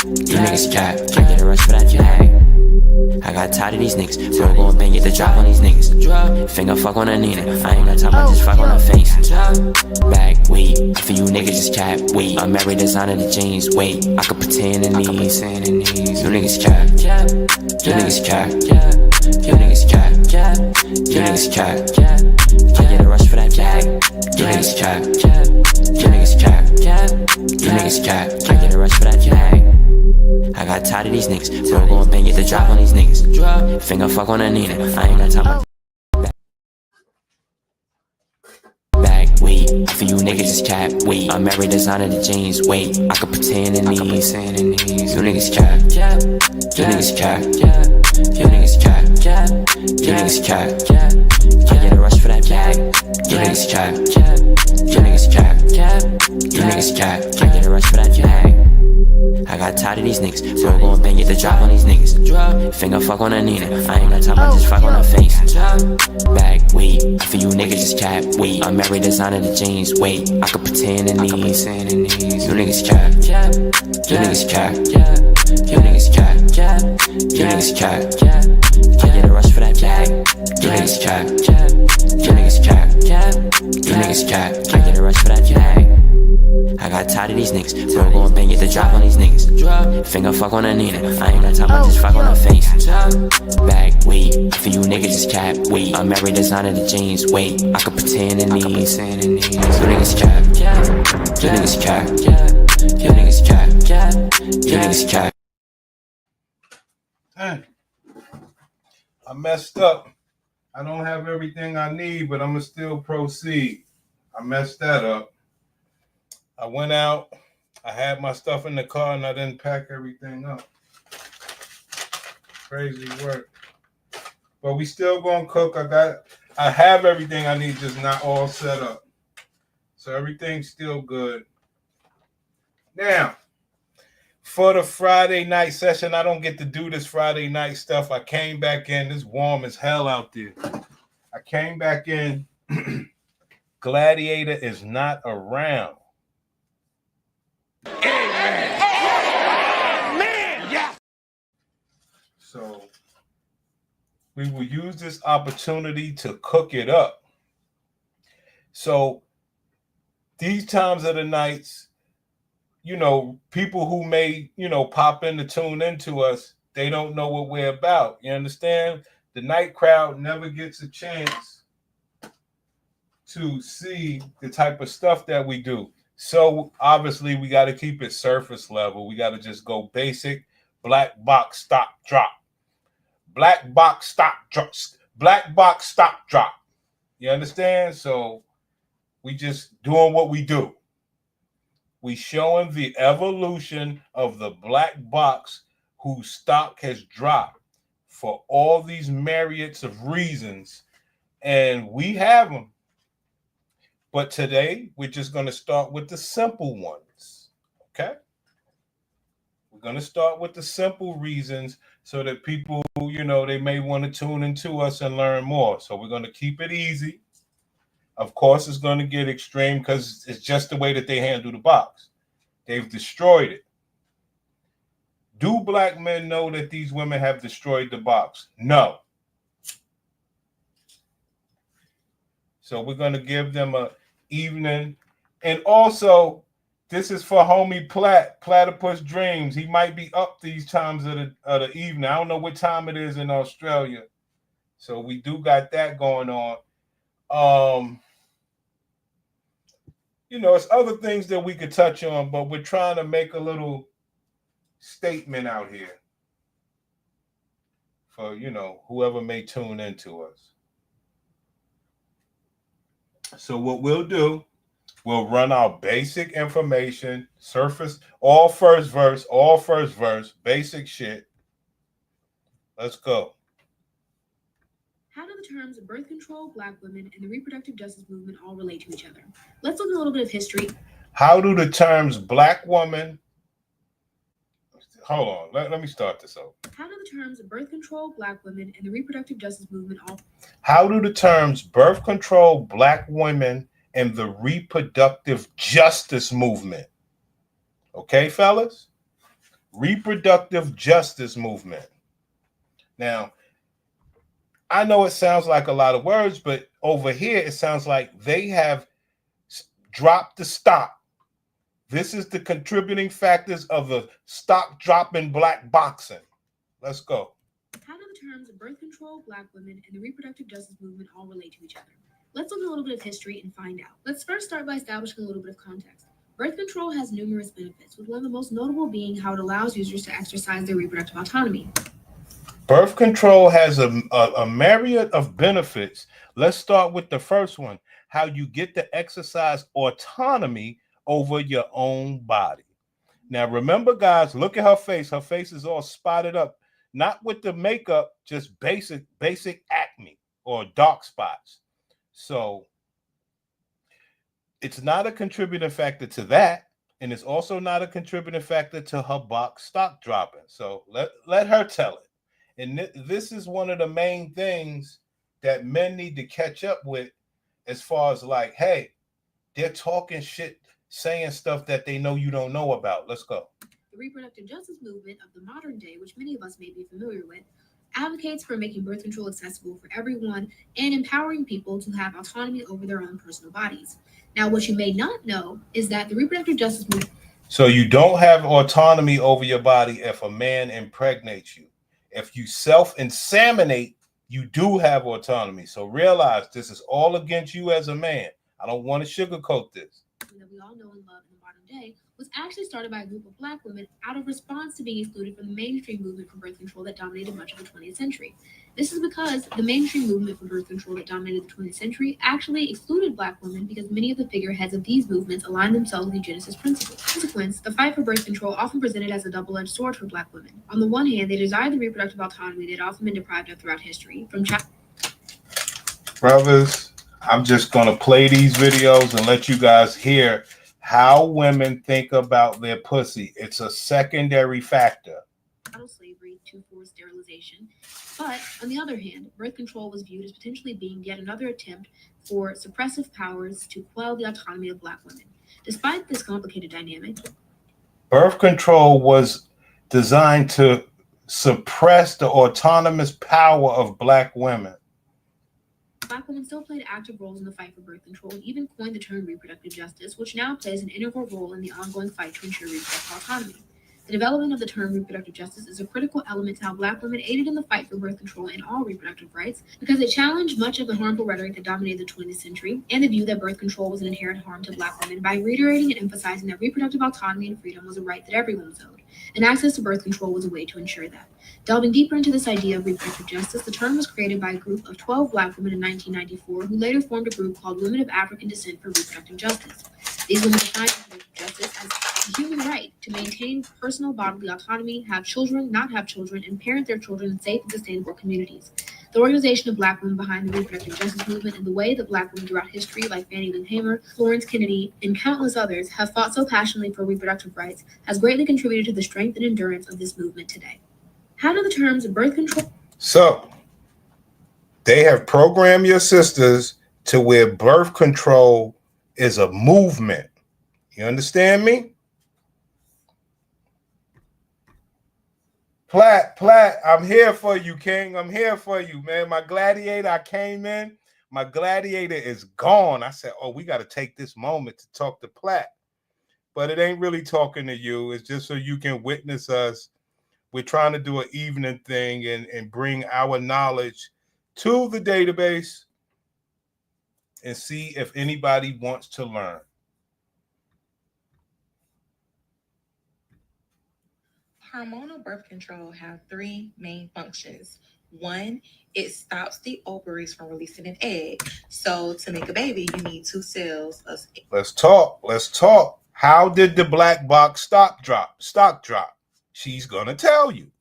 You niggas cap, I get a rush for that jag. I got tired of these niggas, bro, go and bang, get the drop on these niggas. Finger fuck on a Nina, I ain't got time, I just fuck on her face. Bag, wait, for you niggas just cap, wait. I'm married, designer the jeans, wait. I could pretend in these, you niggas cap, you niggas cap, you niggas cap, you niggas cap. I get a rush for that jag. You niggas cap, you niggas cap, you niggas cap. I get a rush for that jag. I got tired of these niggas, bro, go and bang, get the drop on these niggas. Finger fuck on a Nina, I ain't got time. Bag, wait, for you niggas just cap, wait. I'm married, designer the jeans, wait. I could pretend in these, you niggas cap, you niggas cap, you niggas cap, you niggas cap. I get a rush for that jag. You niggas cap, you niggas cap, you niggas cap. I get a rush for that jag. I got tired of these niggas, bro, go and bang, get the drop on these niggas. Finger fuck on a Nina, I ain't got time, I just fuck on her face. Bag, wait, for you niggas just cap, wait. I'm married, designer the jeans, wait. I could pretend in these, you niggas cap, you niggas cap, you niggas cap, you niggas cap. I get a rush for that jag. You niggas cap, you niggas cap, you niggas cap. I get a rush for that jag. I got tired of these niggas, bro, go and bang, get the drop on these niggas. Finger fuck on a Nina, I ain't got time, I just fuck on her face. Bag, wait, for you niggas just cap, wait. I'm married, designer the jeans, wait. I could pretend in these, you niggas cap, you niggas cap, you niggas cap, you niggas cap. Dang, I messed up. I don't have everything I need, but I'm gonna still proceed. I messed that up. I went out, I had my stuff in the car, and I didn't pack everything up. Crazy work. But we still gonna cook. I have everything I need, just not all set up. So everything's still good. Now, for the Friday night session, I don't get to do this Friday night stuff. I came back in. It's warm as hell out there. I came back in. Gladiator is not around. So we will use this opportunity to cook it up. So these times of the nights, you know, people who may, you know, pop in to tune into us, they don't know what we're about. You understand? The night crowd never gets a chance to see the type of stuff that we do. So obviously we got to keep it surface level. We got to just go basic, black box, stop, drop. Black box, stop, drop. Black box, stop, drop. You understand? So we just doing what we do. We showing the evolution of the black box whose stock has dropped for all these myriads of reasons. And we have them. But today, we're just going to start with the simple ones. Okay? We're going to start with the simple reasons so that people, you know, they may want to tune into us and learn more. So we're going to keep it easy. Of course, it's going to get extreme because it's just the way that they handle the box. They've destroyed it. Do black men know that these women have destroyed the box? No. So we're going to give them a evening. And also, this is for homie Platypus Dreams. He might be up these times of the evening. I don't know what time it is in Australia. So we do got that going on. You know, it's other things that we could touch on, but we're trying to make a little statement out here for, you know, whoever may tune into us. So what we'll do, we'll run our basic information, surface, all first verse, basic shit. Let's go. How do the terms birth control, black women, and the reproductive justice movement all relate to each other? Let's look at a little bit of history. How do the terms black woman... Hold on, let me start this over. How do the terms birth control, black women, and the reproductive justice movement all... How do the terms birth control, black women, and the reproductive justice movement... Okay, fellas? reproductive justice movement. Now, I know it sounds like a lot of words, but over here it sounds like they have dropped the stock. This is the contributing factors of the stock drop in black boxing. Let's go. How do the terms birth control, black women, and the reproductive justice movement all relate to each other? Let's look at a little bit of history and find out. Let's first start by establishing a little bit of context. Birth control has numerous benefits, with one of the most notable being how it allows users to exercise their reproductive autonomy. Birth control has a myriad of benefits. Let's start with the first one, how you get to exercise autonomy over your own body. Now, remember, guys, look at her face. Her face is all spotted up, not with the makeup, just basic acne or dark spots. So it's not a contributing factor to that. And it's also not a contributing factor to her box stock dropping. So let her tell it. And this is one of the main things that men need to catch up with, as far as like, hey, they're talking shit, saying stuff that they know you don't know about. Let's go. The reproductive justice movement of the modern day, which many of us may be familiar with, advocates for making birth control accessible for everyone and empowering people to have autonomy over their own personal bodies. Now, what you may not know is that the reproductive justice movement... So you don't have autonomy over your body if a man impregnates you. If you self-inseminate, you do have autonomy. So realize this is all against you as a man. I don't want to sugarcoat this. That we all know and love in the modern day was actually started by a group of black women out of response to being excluded from the mainstream movement for birth control that dominated much of the 20th century. This is because the mainstream movement for birth control that dominated the 20th century actually excluded black women because many of the figureheads of these movements aligned themselves with eugenicist principles. As a consequence, the fight for birth control often presented as a double-edged sword for black women. On the one hand, they desired the reproductive autonomy they'd often been deprived of throughout history, from Brothers, I'm just going to play these videos and let you guys hear how women think about their pussy. It's a secondary factor. Slavery to forced sterilization. But on the other hand, birth control was viewed as potentially being yet another attempt for suppressive powers to quell the autonomy of black women. Despite this complicated dynamic, birth control was designed to suppress the autonomous power of black women. Black women still played active roles in the fight for birth control and even coined the term reproductive justice, which now plays an integral role in the ongoing fight to ensure reproductive autonomy. The development of the term reproductive justice is a critical element to how black women aided in the fight for birth control and all reproductive rights, because it challenged much of the harmful rhetoric that dominated the 20th century and the view that birth control was an inherent harm to black women by reiterating and emphasizing that reproductive autonomy and freedom was a right that everyone was owed, and access to birth control was a way to ensure that. Delving deeper into this idea of reproductive justice, the term was created by a group of 12 black women in 1994 who later formed a group called Women of African Descent for Reproductive Justice. These women defined reproductive justice as the human right to maintain personal bodily autonomy, have children, not have children, and parent their children in safe and sustainable communities. The organization of black women behind the reproductive justice movement and the way that black women throughout history, like Fannie Lou Hamer, Florence Kennedy, and countless others, have fought so passionately for reproductive rights, has greatly contributed to the strength and endurance of this movement today. How do the terms birth control... So, they have programmed your sisters to where birth control is a movement. You understand me? Platt, I'm here for you, King. I'm here for you, man. My gladiator, I came in. My gladiator is gone. I said, oh, we got to take this moment to talk to Platt. But it ain't really talking to you. It's just so you can witness us. We're trying to do an evening thing and bring our knowledge to the database and see if anybody wants to learn. Hormonal birth control have three main functions. One, it stops the ovaries from releasing an egg. So to make a baby, you need two cells. Let's talk. How did the black box stock drop? She's gonna tell you.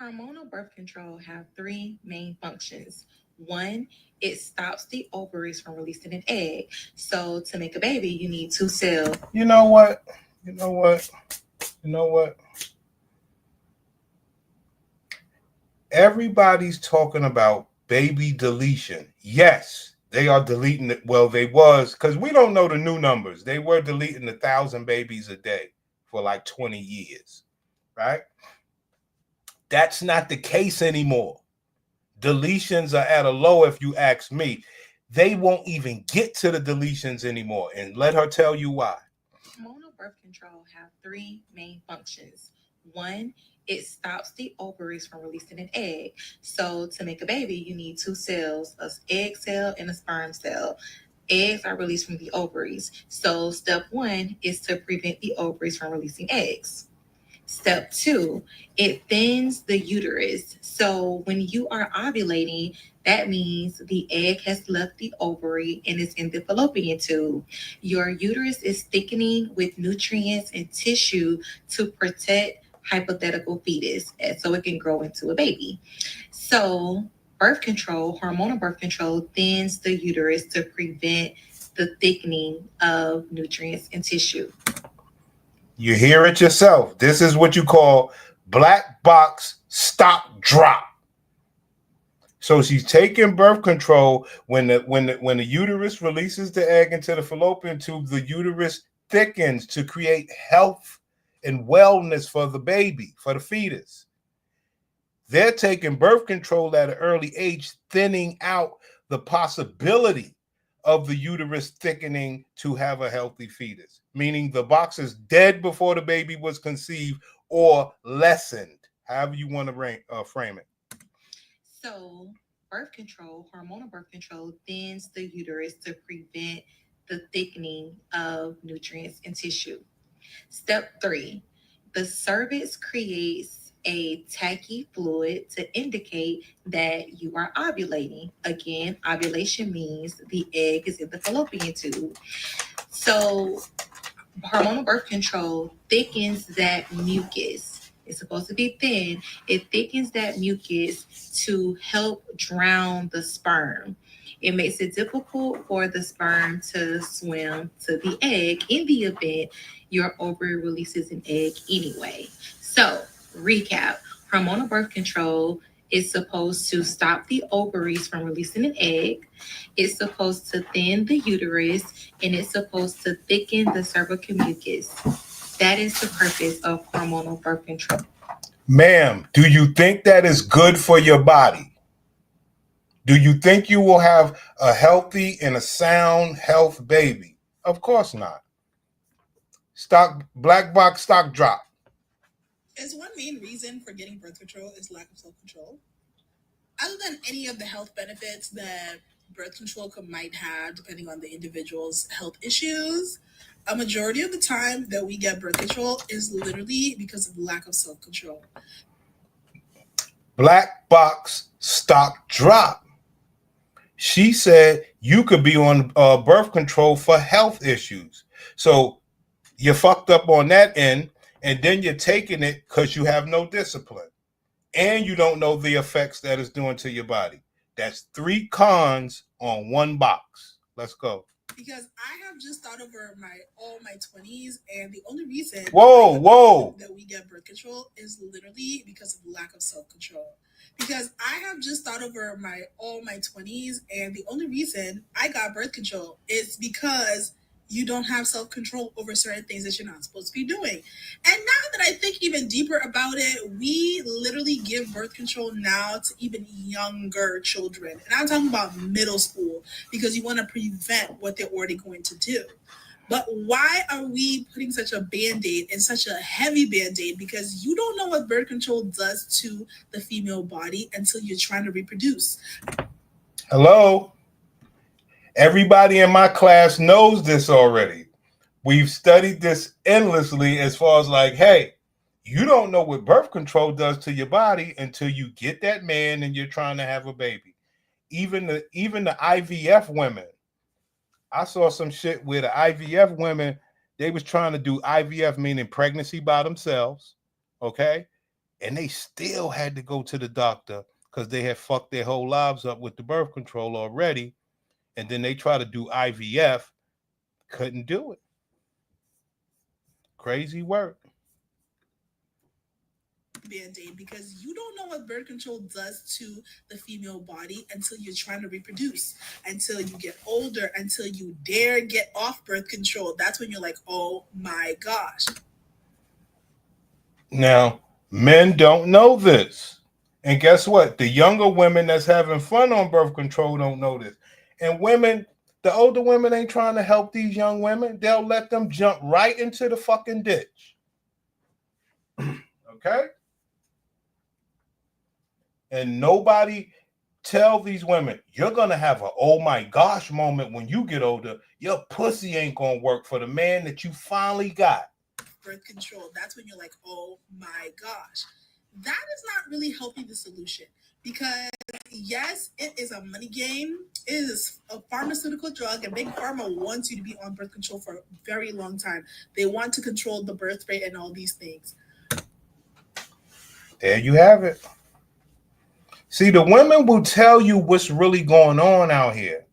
Hormonal birth control have three main functions. One, it stops the ovaries from releasing an egg. So to make a baby, you need two cells. You know what? Everybody's talking about baby deletion. Yes, they are deleting it. Well, they was, because we don't know the new numbers. They were deleting 1,000 babies a day for like 20 years, right? That's not the case anymore. Deletions are at a low, if you ask me. They won't even get to the deletions anymore. And let her tell you why. Hormonal birth control have three main functions. One, it stops the ovaries from releasing an egg. So to make a baby, you need two cells, an egg cell and a sperm cell. Eggs are released from the ovaries. So step one is to prevent the ovaries from releasing eggs. Step two, it thins the uterus. So when you are ovulating, that means the egg has left the ovary and is in the fallopian tube. Your uterus is thickening with nutrients and tissue to protect hypothetical fetus so it can grow into a baby. So birth control, hormonal birth control, thins the uterus to prevent the thickening of nutrients and tissue. You hear it yourself. This is what you call black box stop drop. So she's taking birth control when the uterus releases the egg into the fallopian tube, the uterus thickens to create health and wellness for the baby, for the fetus. They're taking birth control at an early age, thinning out the possibility of the uterus thickening to have a healthy fetus, meaning the box is dead before the baby was conceived or lessened, however you want to frame it. So birth control, hormonal birth control, thins the uterus to prevent the thickening of nutrients and tissue. Step three, the cervix creates a tacky fluid to indicate that you are ovulating. Again, ovulation means the egg is in the fallopian tube. So hormonal birth control thickens that mucus. It's supposed to be thin. It thickens that mucus to help drown the sperm. It makes it difficult for the sperm to swim to the egg in the event your ovary releases an egg anyway. So, recap, hormonal birth control is supposed to stop the ovaries from releasing an egg. It's supposed to thin the uterus, and it's supposed to thicken the cervical mucus. That is the purpose of hormonal birth control. Ma'am, do you think that is good for your body? Do you think you will have a healthy and a sound health baby? Of course not. Black box stock drop. Is one main reason for getting birth control is lack of self-control. Other than any of the health benefits that birth control might have, depending on the individual's health issues, a majority of the time that we get birth control is literally because of lack of self-control. Black box stock drop. She said you could be on birth control for health issues. So you're fucked up on that end, and then you're taking it because you have no discipline. And you don't know the effects that it's doing to your body. That's three cons on one box. Let's go. Because I have just thought over all my 20s, and the only reason that we get birth control is literally because of lack of self-control. Because I have just thought over all my 20s, and the only reason I got birth control is because you don't have self-control over certain things that you're not supposed to be doing. And now that I think even deeper about it, we literally give birth control now to even younger children. And I'm talking about middle school, because you want to prevent what they're already going to do. But why are we putting such a Band-Aid, and such a heavy Band-Aid? Because you don't know what birth control does to the female body until you're trying to reproduce. Hello? Everybody in my class knows this already. We've studied this endlessly as far as like, hey, you don't know what birth control does to your body until you get that man and you're trying to have a baby. Even the IVF women. I saw some shit where the IVF women, they was trying to do IVF, meaning pregnancy by themselves, okay? And they still had to go to the doctor because they had fucked their whole lives up with the birth control already. And then they try to do IVF, couldn't do it. Crazy work. Band-Aid, because you don't know what birth control does to the female body until you're trying to reproduce, until you get older, until you dare get off birth control. That's when you're like, oh my gosh. Now, men don't know this. And guess what? The younger women that's having fun on birth control don't know this. And women, the older women ain't trying to help these young women. They'll let them jump right into the fucking ditch. Okay? And nobody tell these women, you're going to have a oh my gosh moment when you get older. Your pussy ain't going to work for the man that you finally got. Birth control. That's when you're like, oh my gosh. That is not really helping the solution, because yes, it is a money game. It is a pharmaceutical drug, and Big Pharma wants you to be on birth control for a very long time. They want to control the birth rate and all these things. There you have it. See, the women will tell you what's really going on out here.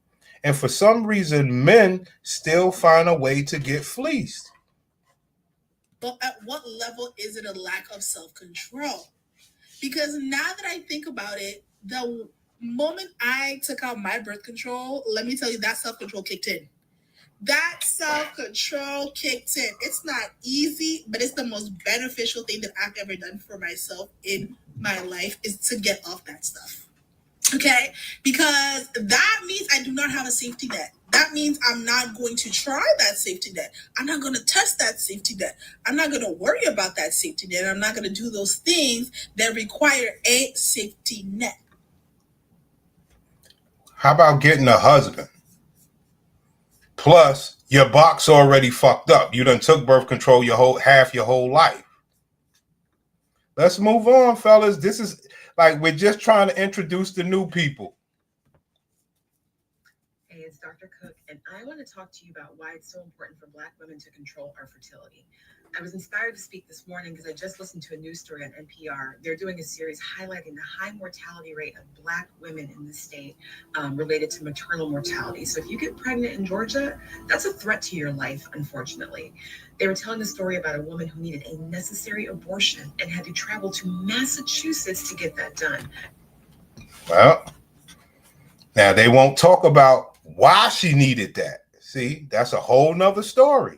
And for some reason, men still find a way to get fleeced. But at what level is it a lack of self-control? Because now that I think about it, the moment I took out my birth control, let me tell you, that self-control kicked in. That self-control kicked in. It's not easy, but it's the most beneficial thing that I've ever done for myself in my life, is to get off that stuff. Okay? Because that means I do not have a safety net. That means I'm not going to try that safety net. I'm not going to test that safety net. I'm not going to worry about that safety net. I'm not going to do those things that require a safety net. How about getting a husband? Plus, your box already fucked up. You done took birth control your whole life. Let's move on, fellas. This is like, we're just trying to introduce the new people. Hey, it's Dr. Cook, and I want to talk to you about why it's so important for Black women to control our fertility. I was inspired to speak this morning because I just listened to a news story on NPR. They're doing a series highlighting the high mortality rate of Black women in the state related to maternal mortality. So if you get pregnant in Georgia, that's a threat to your life, unfortunately. They were telling a story about a woman who needed a necessary abortion and had to travel to Massachusetts to get that done. Well, now they won't talk about why she needed that. See, that's a whole nother story.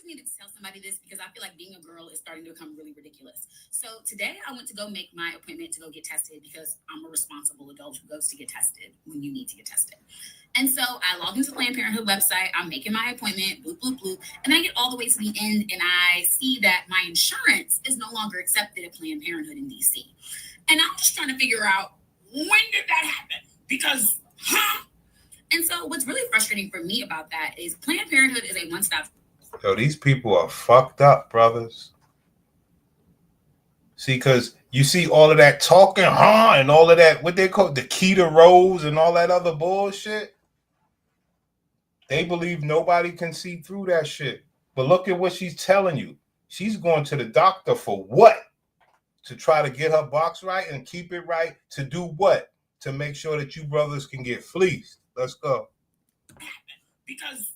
Needed to tell somebody this because I feel like being a girl is starting to become really ridiculous. So today I went to go make my appointment to go get tested because I'm a responsible adult who goes to get tested when you need to get tested. And so I logged into the Planned Parenthood website. I'm making my appointment, bloop, bloop, bloop. And then I get all the way to the end and I see that my insurance is no longer accepted at Planned Parenthood in DC. And I'm just trying to figure out, when did that happen? Because, And so what's really frustrating for me about that is Planned Parenthood is a one-stop. Yo, these people are fucked up, brothers. See, because you see all of that talking, and all of that, what they call the Keita Rose and all that other bullshit. They believe nobody can see through that shit. But look at what she's telling you. She's going to the doctor for what? To try to get her box right and keep it right. To do what? To make sure that you brothers can get fleeced. Let's go. Because,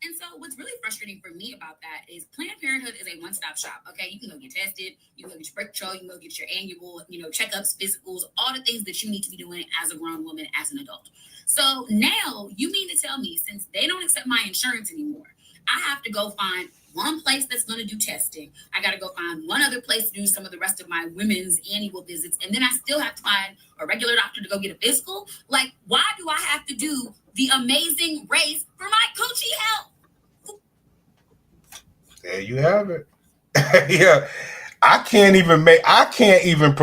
And so what's really frustrating for me about that is Planned Parenthood is a one-stop shop. Okay, you can go get tested, you can go get your birth control, you can go get your annual, checkups, physicals, all the things that you need to be doing as a grown woman, as an adult. So now you mean to tell me, since they don't accept my insurance anymore, I have to go find one place that's going to do testing. I got to go find one other place to do some of the rest of my women's annual visits. And then I still have to find a regular doctor to go get a physical. Like, why do I have to do the Amazing Race for my coochie health? There you have it. Yeah, I can't even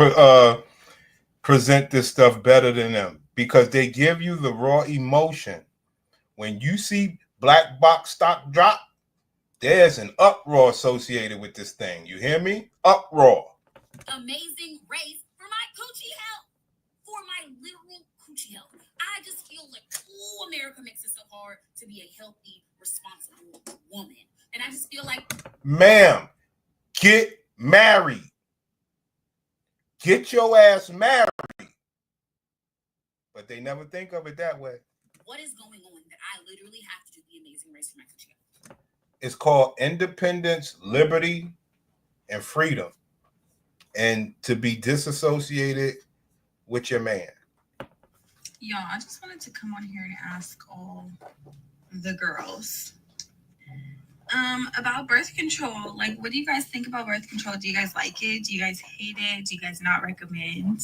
present this stuff better than them, because they give you the raw emotion. When you see black box stock drop, there's an uproar associated with this thing. You hear me? Uproar. Amazing Race for my coochie health. For my literal coochie health. I just feel like, America makes it so hard to be a healthy, responsible woman. And I just feel like, ma'am, get married. Get your ass married. But they never think of it that way. What is going on that I literally have to do the Amazing Race for my coochie health? It's called independence, liberty, and freedom. And to be disassociated with your man. Y'all, I just wanted to come on here and ask all the girls, About birth control. Like, what do you guys think about birth control? Do you guys like it? Do you guys hate it? Do you guys not recommend?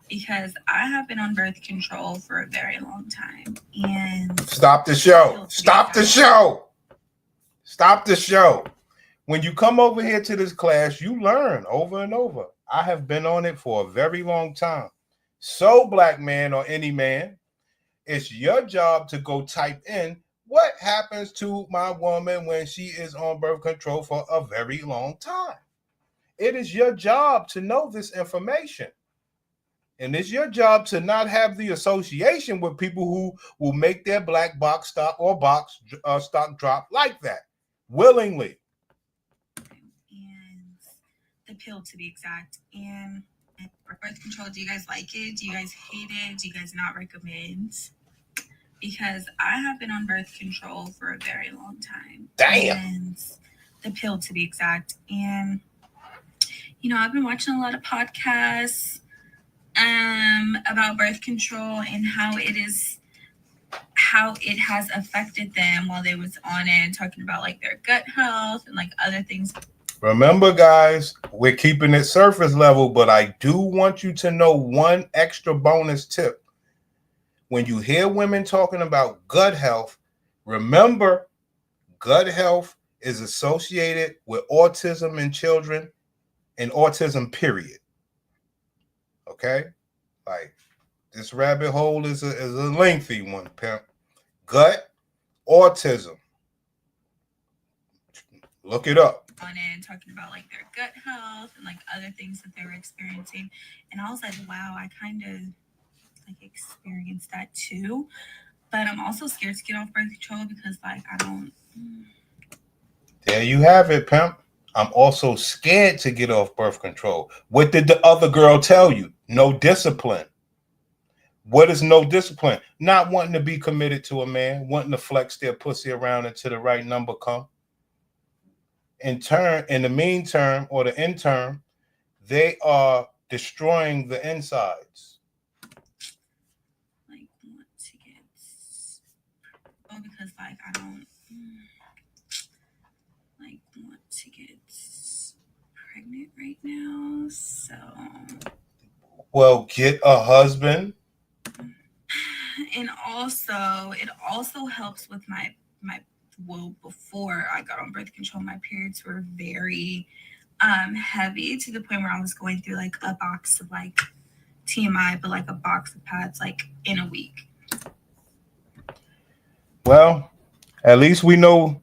Because I have been on birth control for a very long time. And stop the show. Stop the show. Stop the show. When you come over here to this class, you learn over and over. I have been on it for a very long time. So, black man or any man, it's your job to go type in what happens to my woman when she is on birth control for a very long time. It is your job to know this information. And it's your job to not have the association with people who will make their black box stock or box stock drop like that willingly. And the pill, to be exact. And birth control, do you guys like it? Do you guys hate it? Do you guys not recommend? Because I have been on birth control for a very long time. Damn. And the pill, to be exact. And, I've been watching a lot of podcasts about birth control and how it has affected them while they was on it, and talking about like their gut health and like other things. Remember, guys, we're keeping it surface level, but I do want you to know one extra bonus tip. When you hear women talking about gut health, remember, gut health is associated with autism in children and autism, period. Okay? Like, this rabbit hole is a lengthy one, pimp. Gut, autism. Look it up. On it and talking about like their gut health and like other things that they were experiencing. And I was like, wow, I kind of like experienced that too. But I'm also scared to get off birth control because like I don't. There you have it, pimp. I'm also scared to get off birth control. What did the other girl tell you? No discipline. What is no discipline? Not wanting to be committed to a man, wanting to flex their pussy around until the right number come. In the mean term or the end term, they are destroying the insides. Like want to get because like I don't like want to get pregnant right now. So well, get a husband. And also it also helps with my before I got on birth control, my periods were very heavy to the point where I was going through like a box of like TMI, but like a box of pads like in a week. Well, at least we know.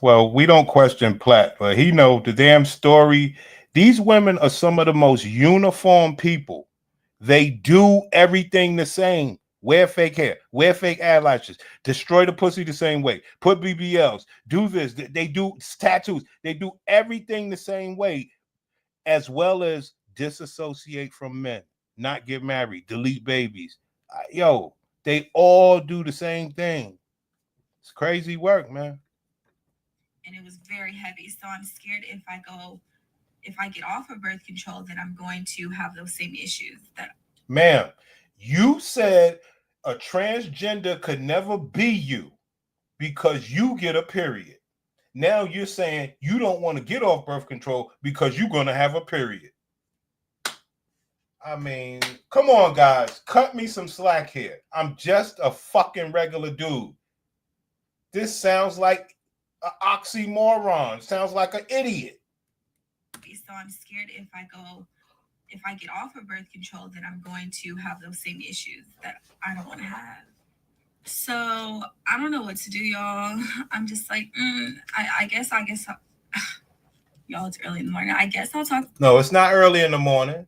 Well, we don't question Platt, but he know the damn story. These women are some of the most uniform people. They do everything the same. Wear fake hair, wear fake eyelashes, destroy the pussy the same way, put BBLs, do this. They do tattoos. They do everything the same way, as well as disassociate from men, not get married, delete babies. Yo, they all do the same thing. It's crazy work, man. And it was very heavy. So I'm scared if I get off of birth control, that I'm going to have those same issues. Ma'am, you said a transgender could never be you because you get a period. Now you're saying you don't want to get off birth control because you're going to have a period. I mean, come on, guys. Cut me some slack here. I'm just a fucking regular dude. This sounds like an oxymoron. Sounds like an idiot. So I'm scared if I get off of birth control, that I'm going to have those same issues that I don't want to have. So I don't know what to do, y'all. I'm just like, I guess y'all, it's early in the morning. I guess I'll talk. No, it's not early in the morning.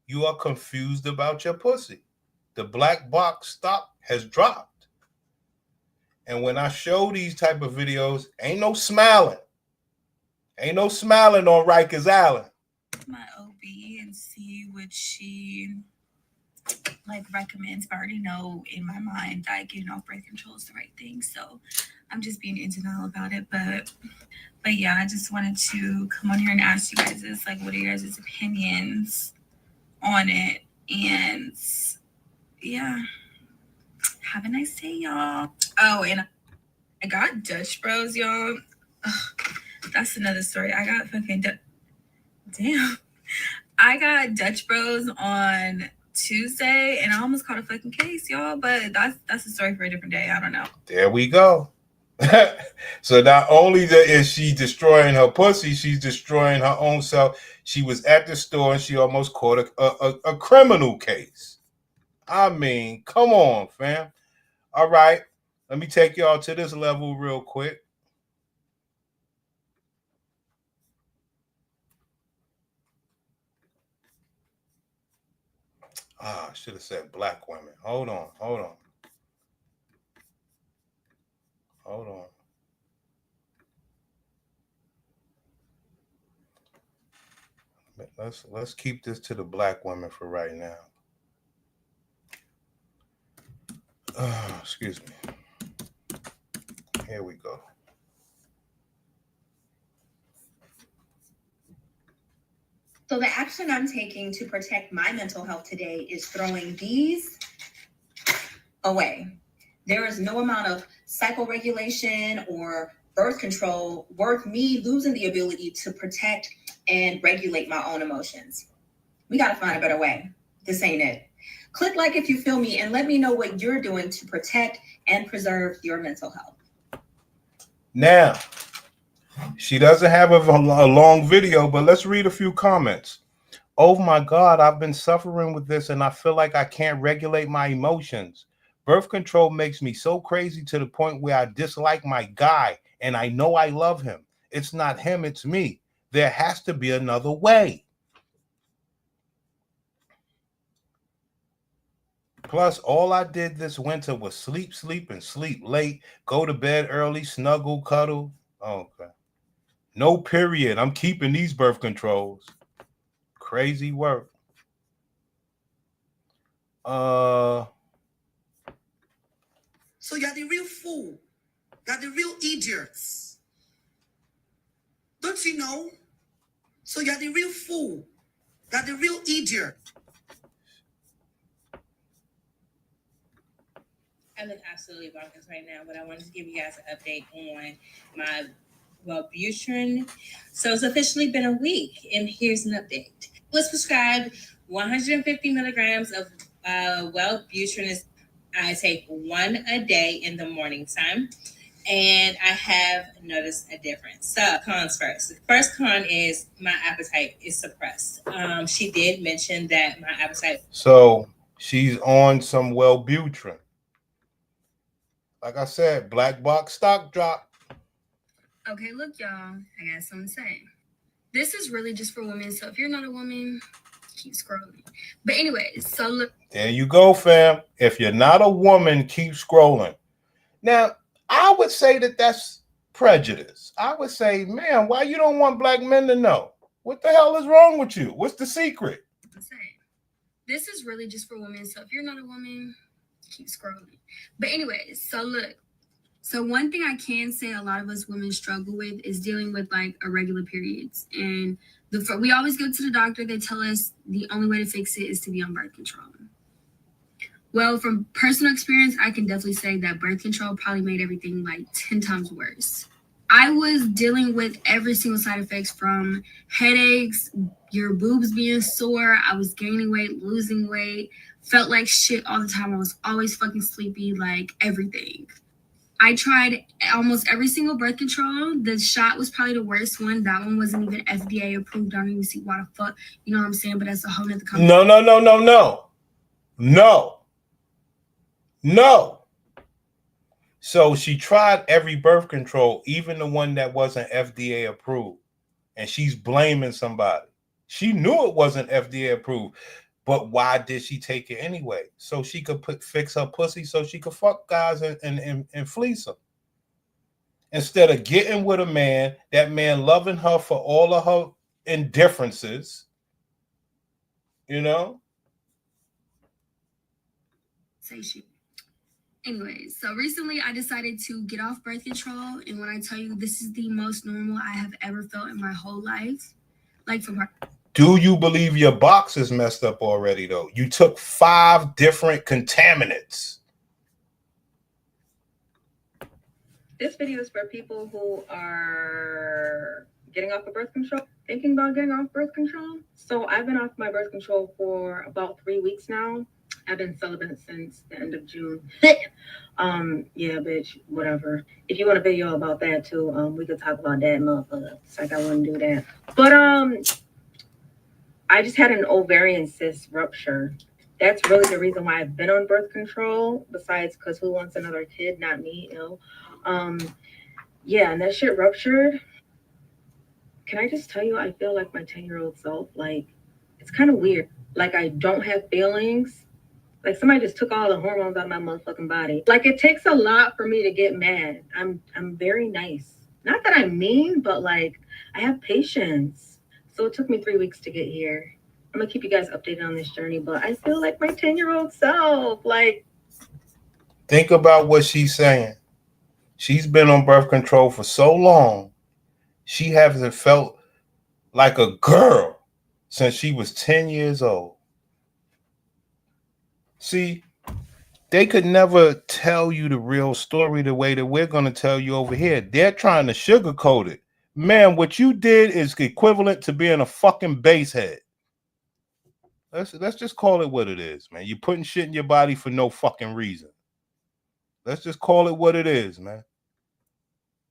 You are confused about your pussy. The black box stock has dropped. And when I show these type of videos, ain't no smiling. Ain't no smiling on Rikers Island. My OB and see what she like recommends. But I already know in my mind that getting off birth control is the right thing. So I'm just being in denial about it. But yeah, I just wanted to come on here and ask you guys this, like, what are your guys' opinions on it? And yeah, have a nice day, y'all. Oh, and I got Dutch Bros, y'all. That's another story. I got fucking damn. I got Dutch Bros on Tuesday, and I almost caught a fucking case, y'all. But that's a story for a different day. I don't know. There we go. So not only is she destroying her pussy, she's destroying her own self. She was at the store and she almost caught a criminal case. I mean, come on, fam. All right, let me take y'all to this level real quick. I should have said black women. Hold on. Let's keep this to the black women for right now. Excuse me. Here we go. So the action I'm taking to protect my mental health today is throwing these away. There is no amount of psychoregulation or birth control worth me losing the ability to protect and regulate my own emotions. We got to find a better way. This ain't it. Click like if you feel me and let me know what you're doing to protect and preserve your mental health. Now, she doesn't have a long video, but let's read a few comments. Oh my God, I've been suffering with this and I feel like I can't regulate my emotions. Birth control makes me so crazy to the point where I dislike my guy and I know I love him. It's not him, it's me. There has to be another way. Plus, all I did this winter was sleep, and sleep late, go to bed early, snuggle, cuddle. Okay. No period. I'm keeping these birth controls. Crazy work. So you're the real fool. You're the real idiots. Don't you know? So you're the real fool. You're the real idiot. I look absolutely bonkers right now, but I wanted to give you guys an update on my Wellbutrin. So it's officially been a week, and here's an update. I was prescribed 150 milligrams of Wellbutrin. I take one a day in the morning time, and I have noticed a difference. So cons first. The first con is my appetite is suppressed. She did mention that my appetite. So she's on some Wellbutrin. Like I said, black box stock drop. Okay, look, y'all, I got something to say. This is really just for women, so if you're not a woman, keep scrolling. But anyways, so look. There you go, fam. If you're not a woman, keep scrolling. Now, I would say that that's prejudice. I would say, man, why you don't want black men to know? What the hell is wrong with you? What's the secret? This is really just for women, so if you're not a woman, keep scrolling. But anyways, so look. So one thing I can say a lot of us women struggle with is dealing with like irregular periods. And we always go to the doctor. They tell us the only way to fix it is to be on birth control. Well, from personal experience, I can definitely say that birth control probably made everything like 10 times worse. I was dealing with every single side effects from headaches, your boobs being sore. I was gaining weight, losing weight, felt like shit all the time. I was always fucking sleepy, like everything. I tried almost every single birth control. The shot was probably the worst one. That one wasn't even FDA approved. I don't even see why the fuck, you know what I'm saying? But that's a whole nother conversation. No. So she tried every birth control, even the one that wasn't FDA approved. And she's blaming somebody. She knew it wasn't FDA approved. But why did she take it anyway? So she could fix her pussy so she could fuck guys and fleece them. Instead of getting with a man, that man loving her for all of her indifferences, you know? Say shit. Anyways, so recently I decided to get off birth control. And when I tell you this is the most normal I have ever felt in my whole life, like from her. Do you believe your box is messed up already, though? You took 5 different contaminants. This video is for people who are getting off of birth control, thinking about getting off birth control. So I've been off my birth control for about 3 weeks now. I've been celibate since the end of June. Yeah, bitch, whatever. If you want a video about that too, we could talk about that, motherfucker. It's like I wouldn't do that. But I just had an ovarian cyst rupture. That's really the reason why I've been on birth control, besides because who wants another kid? Not me, yeah, and that shit ruptured. Can I just tell you, I feel like my 10-year-old self. Like, it's kind of weird. Like, I don't have feelings. Like, somebody just took all the hormones out of my motherfucking body. Like, it takes a lot for me to get mad. I'm very nice. Not that I'm mean, but like, I have patience. So it took me 3 weeks to get here. I'm gonna keep you guys updated on this journey, but I feel like my 10-year-old self. Like, think about what she's saying. She's been on birth control for so long. She hasn't felt like a girl since she was 10 years old. See, they could never tell you the real story the way that we're going to tell you over here. They're trying to sugarcoat it. Man, what you did is equivalent to being a fucking basehead. Let's just call it what it is, man. You're putting shit in your body for no fucking reason. Let's just call it what it is, man.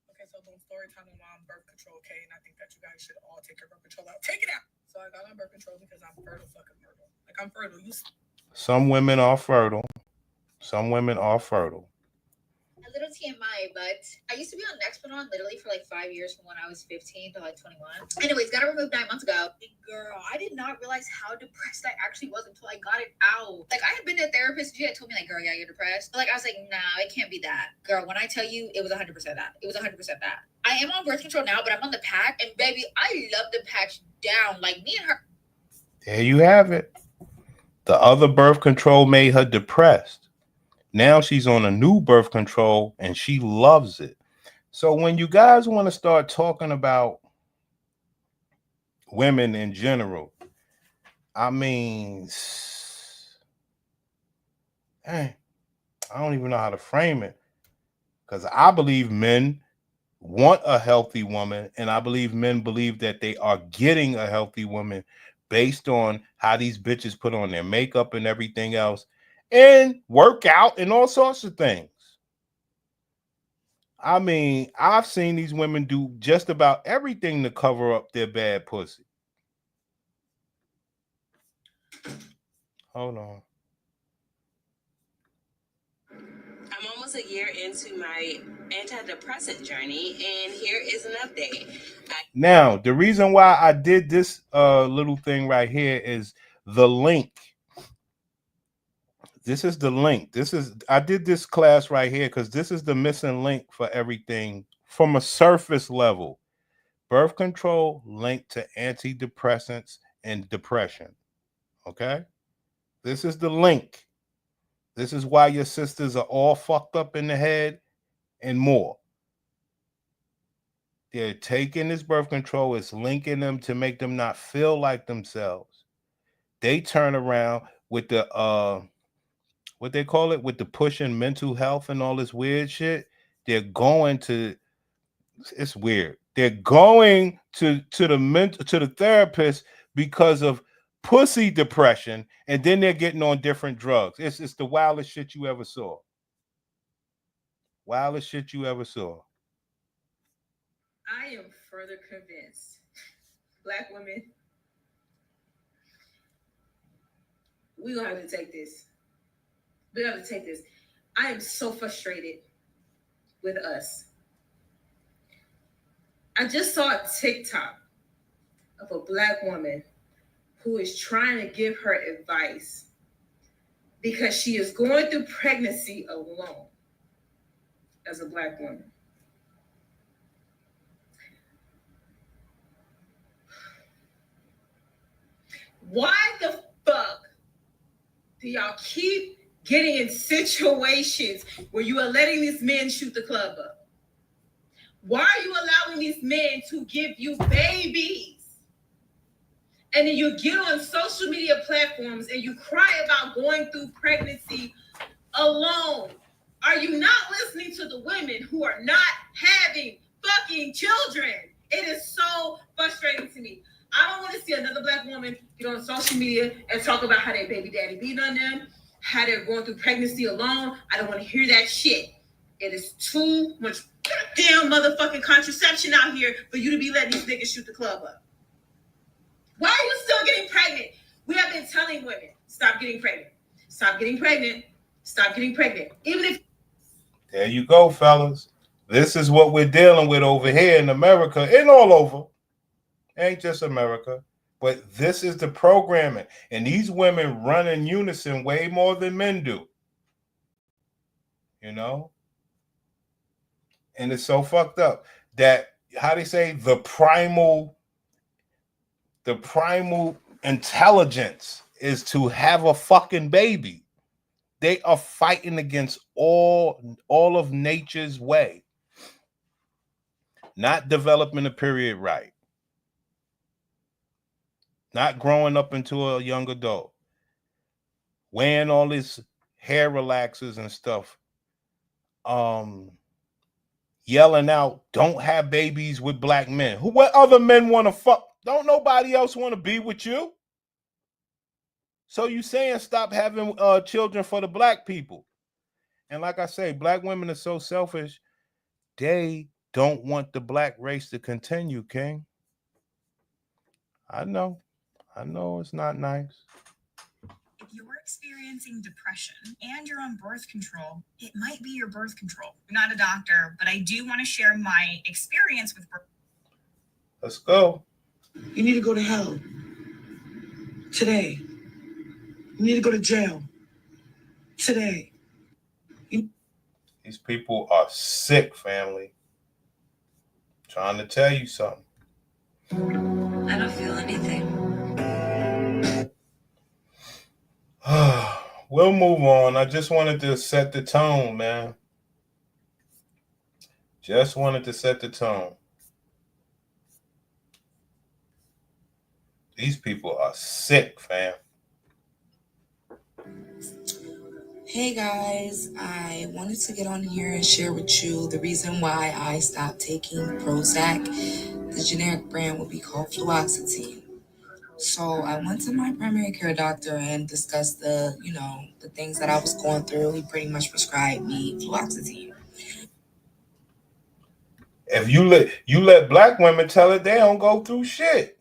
Okay, so the story time on my birth control, okay, and I think that you guys should all take your birth control out. Take it out. So I got on birth control because I'm fertile. Like, I'm fertile. Some women are fertile. Some women are fertile. A little TMI, but I used to be on Nexplanon literally for like 5 years, from when I was 15 to like 21. Anyways, got it removed 9 months ago. Girl, I did not realize how depressed I actually was until I got it out. Like, I had been to a therapist, she had told me like, girl, yeah, you're depressed. But like, I was like, nah, it can't be that. Girl, when I tell you, it was 100% that. It was 100% that. I am on birth control now, but I'm on the patch, and baby, I love the patch down. Like, me and her. There you have it. The other birth control made her depressed. Now she's on a new birth control and she loves it. So when you guys want to start talking about women in general, I mean, I don't even know how to frame it, because I believe men want a healthy woman, and I believe men believe that they are getting a healthy woman based on how these bitches put on their makeup and everything else, and work out and all sorts of things. I mean, I've seen these women do just about everything to cover up their bad pussy. Hold on. I'm almost a year into my antidepressant journey, and here is an update. Now, the reason why I did this little thing right here is the link. This is the link. I did this class right here because this is the missing link for everything from a surface level. Birth control linked to antidepressants and depression. Okay? This is the link. This is why your sisters are all fucked up in the head and more. They're taking this birth control, it's linking them to make them not feel like themselves. They turn around with the what they call it, with the pushing mental health and all this weird shit. They're going to, it's weird. They're going to the therapist because of pussy depression, and then they're getting on different drugs. It's the wildest shit you ever saw. Wildest shit you ever saw. I am further convinced Black women, we gonna have to take this. We have to take this. I am so frustrated with us. I just saw a TikTok of a Black woman who is trying to give her advice because she is going through pregnancy alone as a Black woman. Why the fuck do y'all keep getting in situations where you are letting these men shoot the club up? Why are you allowing these men to give you babies? And then you get on social media platforms and you cry about going through pregnancy alone. Are you not listening to the women who are not having fucking children? It is so frustrating to me. I don't want to see another black woman get on social media and talk about how their baby daddy beat on them, how they're going through pregnancy alone. I don't want to hear that shit. It is too much damn motherfucking contraception out here for you to be letting these niggas shoot the club up. Why are you still getting pregnant? We have been telling women, stop getting pregnant. Stop getting pregnant. Stop getting pregnant. Even if... There you go, fellas. This is what we're dealing with over here in America and all over. Ain't just America. But this is the programming. And these women run in unison way more than men do. You know? And it's so fucked up that, how they say, the primal intelligence is to have a fucking baby. They are fighting against all of nature's way. Not developing a period right. Not growing up into a young adult. Wearing all this hair relaxers and stuff. Yelling out, don't have babies with black men. What other men want to fuck? Don't nobody else want to be with you? So you saying stop having children for the black people. And like I say, black women are so selfish. They don't want the black race to continue, King. I know it's not nice. If you're experiencing depression and you're on birth control, it might be your birth control. I'm not a doctor, but I do want to share my experience with birth. Let's go. You need to go to hell. Today. You need to go to jail. Today. These people are sick, family. Trying to tell you something. I don't feel anything. We'll move on. I just wanted to set the tone, man. Just wanted to set the tone. These people are sick, fam. Hey guys, I wanted to get on here and share with you the reason why I stopped taking Prozac. The generic brand would be called fluoxetine. So I went to my primary care doctor and discussed the things that I was going through. He pretty much prescribed me fluoxetine. If you let black women tell it, they don't go through shit.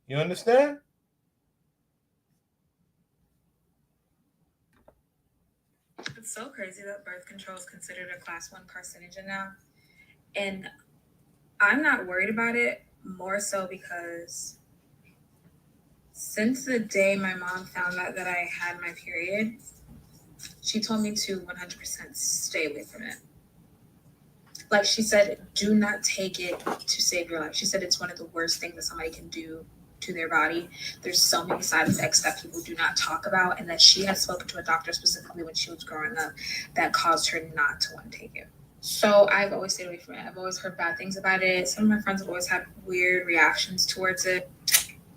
You understand? It's so crazy that birth control is considered a class 1 carcinogen now. And I'm not worried about it, more so because since the day my mom found out that I had my period, she told me to 100% stay away from it. Like she said, do not take it to save your life. She said it's one of the worst things that somebody can do to their body. There's so many side effects that people do not talk about, and that she had spoken to a doctor specifically when she was growing up that caused her not to want to take it. So I've always stayed away from it. I've always heard bad things about it. Some of my friends have always had weird reactions towards it.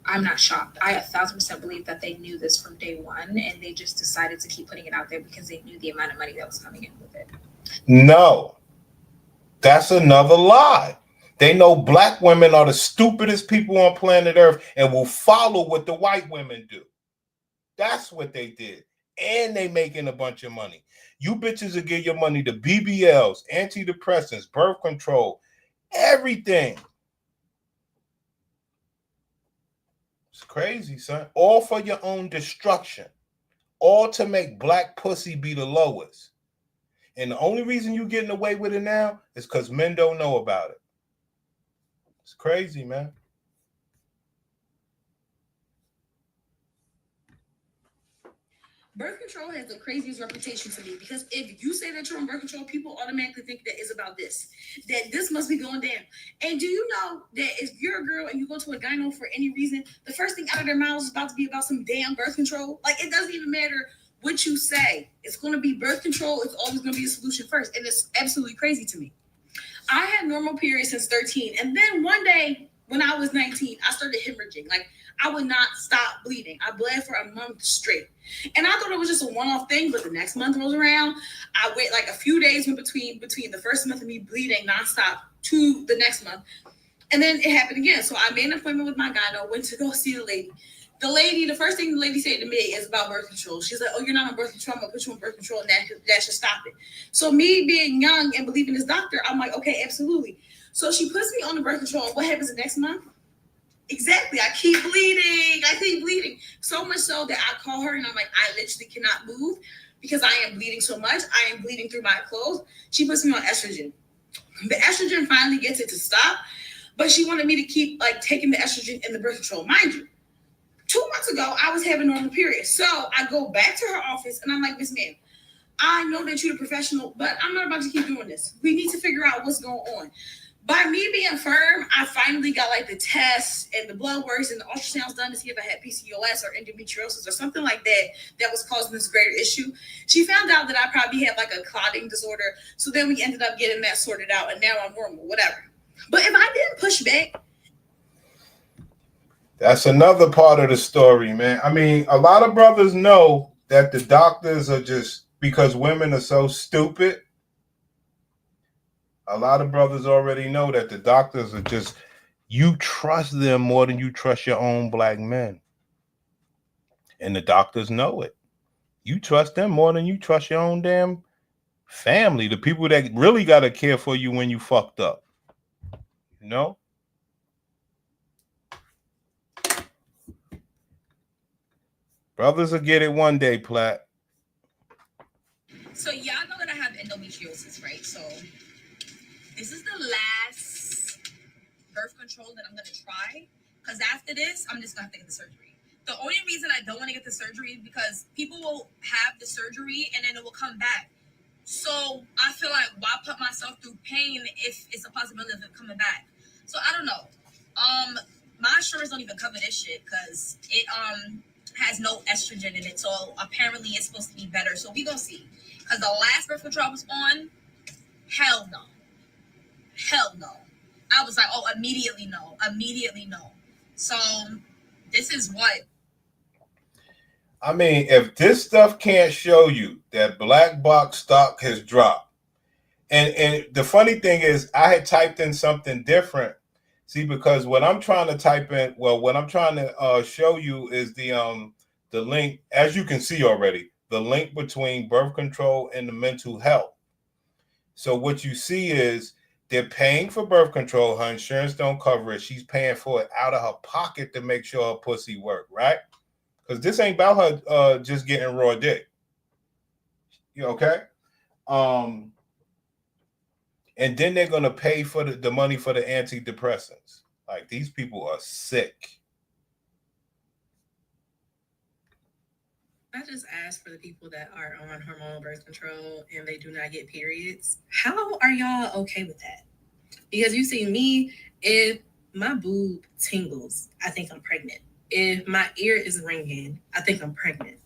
I'm not shocked. I 1,000% believe that they knew this from day one, and they just decided to keep putting it out there because they knew the amount of money that was coming in with it. No, that's another lie. They know black women are the stupidest people on planet Earth and will follow what the white women do. That's what they did. And they making a bunch of money. You bitches will give your money to BBLs, antidepressants, birth control, everything. It's crazy, son. All for your own destruction. All to make black pussy be the lowest. And the only reason you getting away with it now is because men don't know about it. It's crazy, man. Birth control has the craziest reputation to me because if you say that you're on birth control, people automatically think that it's about this, that this must be going down. And do you know that if you're a girl and you go to a gyno for any reason, the first thing out of their mouths is about to be about some damn birth control? Like, it doesn't even matter what you say. It's going to be birth control. It's always going to be a solution first. And it's absolutely crazy to me. I had normal periods since 13. And then one day when I was 19, I started hemorrhaging. Like, I would not stop bleeding. I bled for a month straight. And I thought it was just a one-off thing, but the next month rolls around, I wait like a few days in between the first month of me bleeding nonstop to the next month. And then it happened again. So I made an appointment with my gyno, went to go see the lady. The first thing the lady said to me is about birth control. She's like, oh, you're not on birth control. I'm going to put you on birth control, and that should stop it. So me being young and believing this doctor, I'm like, okay, absolutely. So she puts me on the birth control. And what happens the next month? Exactly. I keep bleeding. So much so that I call her and I'm like, I literally cannot move because I am bleeding so much. I am bleeding through my clothes. She puts me on estrogen. The estrogen finally gets it to stop, but she wanted me to keep like taking the estrogen in the birth control. Mind you, 2 months ago, I was having normal periods. So I go back to her office and I'm like, Miss Ma'am, I know that you're a professional, but I'm not about to keep doing this. We need to figure out what's going on. By me being firm, I finally got like the tests and the blood works and the ultrasounds done to see if I had PCOS or endometriosis or something like that was causing this greater issue. She found out that I probably had like a clotting disorder. So then we ended up getting that sorted out and now I'm normal, whatever. But if I didn't push back. That's another part of the story, man. I mean, a lot of brothers know that the doctors are just, because women are so stupid, a lot of brothers already know that the doctors are just, you trust them more than you trust your own black men. And the doctors know it. You trust them more than you trust your own damn family, the people that really got to care for you when you fucked up. You know? Brothers will get it one day, Platt. So y'all know that I have endometriosis, right? So this is the last birth control that I'm gonna try. Because after this, I'm just gonna have to get the surgery. The only reason I don't want to get the surgery is because people will have the surgery and then it will come back. So I feel like why put myself through pain if it's a possibility of it coming back? So I don't know. My insurance don't even cover this shit because it has no estrogen in it. So apparently it's supposed to be better. So we gonna see. Because the last birth control I was on, hell no. I was like, oh, immediately no. So this is what. I mean, if this stuff can't show you that black box stock has dropped, and the funny thing is, I had typed in something different. See, because what I'm trying to type in, what I'm trying to show you is the link, as you can see already, the link between birth control and the mental health. So what you see is they're paying for birth control. Her insurance don't cover it. She's paying for it out of her pocket to make sure her pussy work, right? Because this ain't about her just getting raw dick. You okay? And then they're gonna pay for the money for the antidepressants. Like, these people are sick. I just ask for the people that are on hormonal birth control and they do not get periods. How are y'all okay with that? Because you see me, if my boob tingles, I think I'm pregnant. If my ear is ringing, I think I'm pregnant.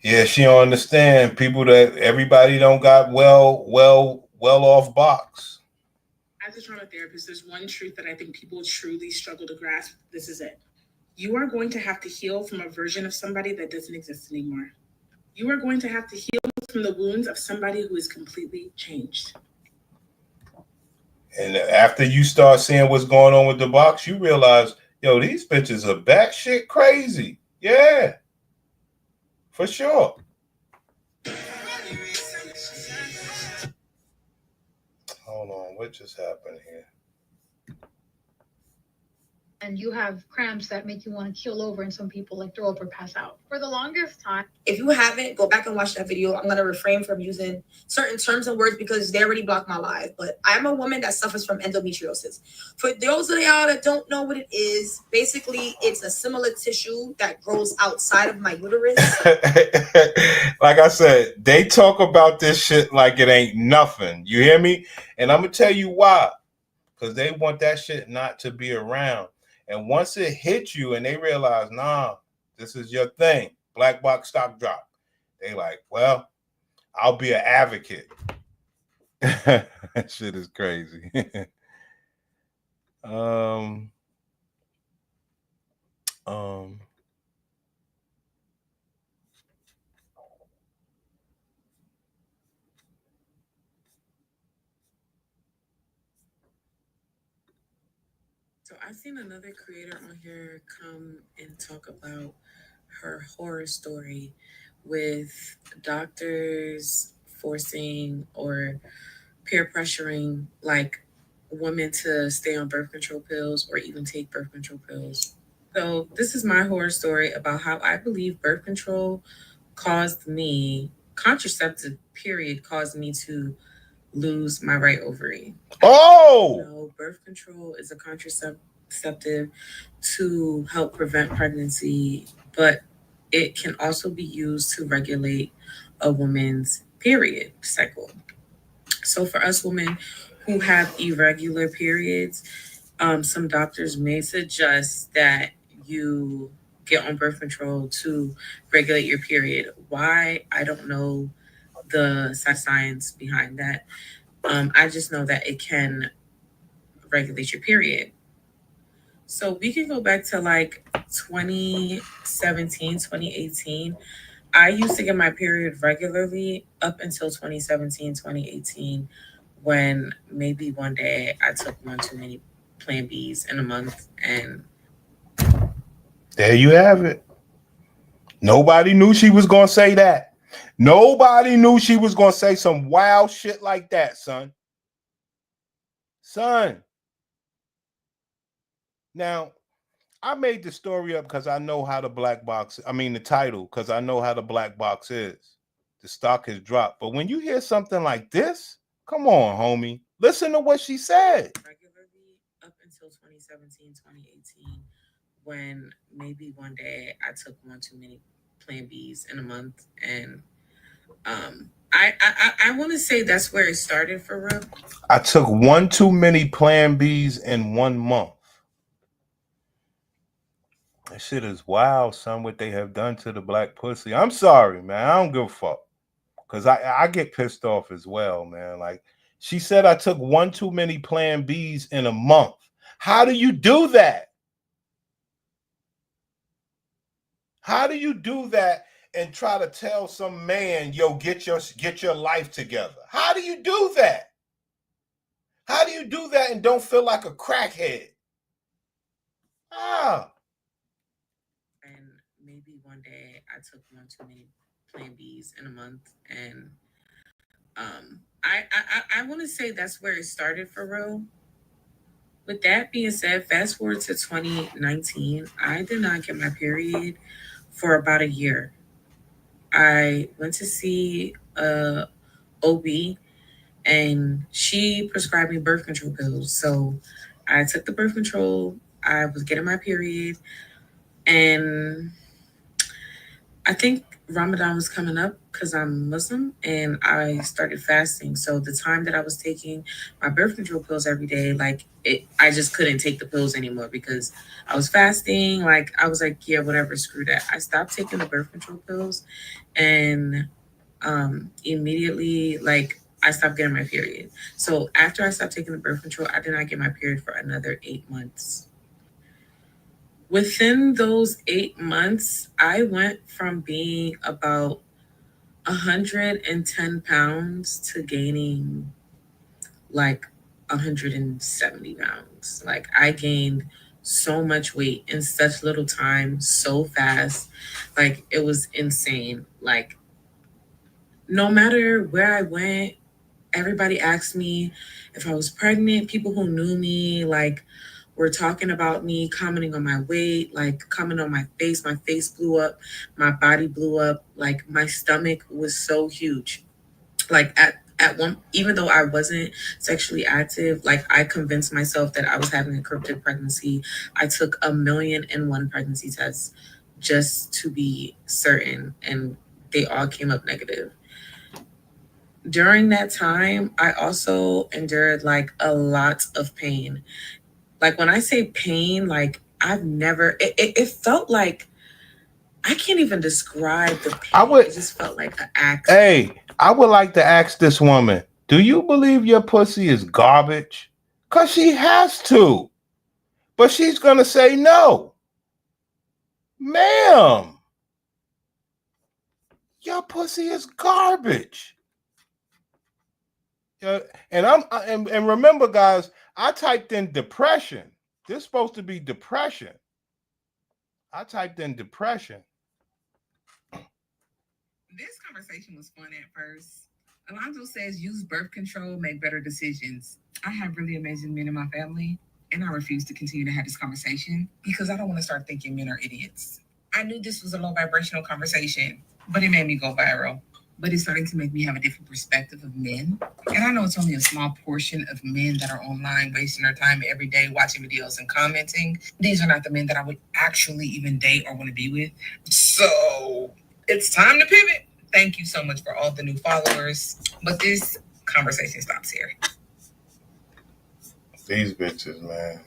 Yeah, she don't understand people that everybody don't got well off box. As a trauma therapist, there's one truth that I think people truly struggle to grasp. This is it. You are going to have to heal from a version of somebody that doesn't exist anymore. You are going to have to heal from the wounds of somebody who is completely changed. And after you start seeing what's going on with the box, you realize, yo, these bitches are batshit crazy. Yeah, for sure. Hold on, what just happened here? And you have cramps that make you want to keel over, and some people like throw up or pass out. For the longest time. If you haven't, go back and watch that video. I'm going to refrain from using certain terms and words because they already blocked my live. But I'm a woman that suffers from endometriosis. For those of y'all that don't know what it is, basically it's a similar tissue that grows outside of my uterus. Like I said, they talk about this shit like it ain't nothing. You hear me? And I'm going to tell you why. Because they want that shit not to be around. And once it hits you and they realize, nah, this is your thing, black box stock drop, they like, well, I'll be an advocate. That shit is crazy. So I've seen another creator on here come and talk about her horror story with doctors forcing or peer pressuring like women to stay on birth control pills or even take birth control pills. So this is my horror story about how I believe birth control caused me, contraceptive period caused me to lose my right ovary. Oh! No, birth control is a contraceptive to help prevent pregnancy, but it can also be used to regulate a woman's period cycle. So for us women who have irregular periods, some doctors may suggest that you get on birth control to regulate your period. Why? I don't know the science behind that. I just know that it can regulate your period. So we can go back to like 2017, 2018. I used to get my period regularly up until 2017, 2018, when maybe one day I took one too many Plan Bs in a month. And there you have it. Nobody knew she was going to say that. Nobody knew she was going to say some wild shit like that, son. Son. Now, I made the story up because I know how the black box, the title, because I know how the black box is. The stock has dropped. But when you hear something like this, come on, homie. Listen to what she said. Regularly up until 2017, 2018, when maybe one day I took one too many Plan Bs in a month. And I want to say that's where it started for real. I took one too many Plan Bs in 1 month. That shit is wild, son, what they have done to the black pussy. I'm sorry, man. I don't give a fuck. Because I get pissed off as well, man. Like, she said I took one too many Plan Bs in a month. How do you do that? How do you do that and try to tell some man, yo, get your life together? How do you do that? How do you do that and don't feel like a crackhead? And maybe one day I took one too many Plan Bs in a month. And I want to say that's where it started for real. With that being said, fast forward to 2019, I did not get my period for about a year. I went to see a OB and she prescribed me birth control pills. So I took the birth control. I was getting my period, and I think Ramadan was coming up because I'm Muslim, and I started fasting. So the time that I was taking my birth control pills every day, I just couldn't take the pills anymore because I was fasting. Like, I was like, yeah, whatever, screw that. I stopped taking the birth control pills, and immediately, I stopped getting my period. So after I stopped taking the birth control, I did not get my period for another 8 months. Within those 8 months, I went from being about 110 pounds to gaining like 170 pounds. Like, I gained so much weight in such little time, so fast. Like, it was insane. Like, no matter where I went, everybody asked me if I was pregnant. People who knew me, were talking about me, commenting on my weight, commenting on my face. My face blew up, my body blew up, my stomach was so huge. At one, even though I wasn't sexually active, I convinced myself that I was having a cryptic pregnancy. I took 1,000,001 pregnancy tests just to be certain, and they all came up negative. During that time, I also endured a lot of pain. When I say pain, I've never, it felt like, I can't even describe the pain. It just felt like an axe. Hey, I would like to ask this woman, do you believe your pussy is garbage? Because she has to. But she's going to say no. Ma'am, your pussy is garbage. And remember, guys, I typed in depression. This is supposed to be depression. I typed in depression. This conversation was fun at first. Alonzo says use birth control, make better decisions. I have really amazing men in my family, and I refuse to continue to have this conversation because I don't want to start thinking men are idiots. I knew this was a low vibrational conversation, but it made me go viral. But it's starting to make me have a different perspective of men. And I know it's only a small portion of men that are online wasting their time every day watching videos and commenting. These are not the men that I would actually even date or want to be with. So it's time to pivot. Thank you so much for all the new followers. But this conversation stops here. These bitches, man.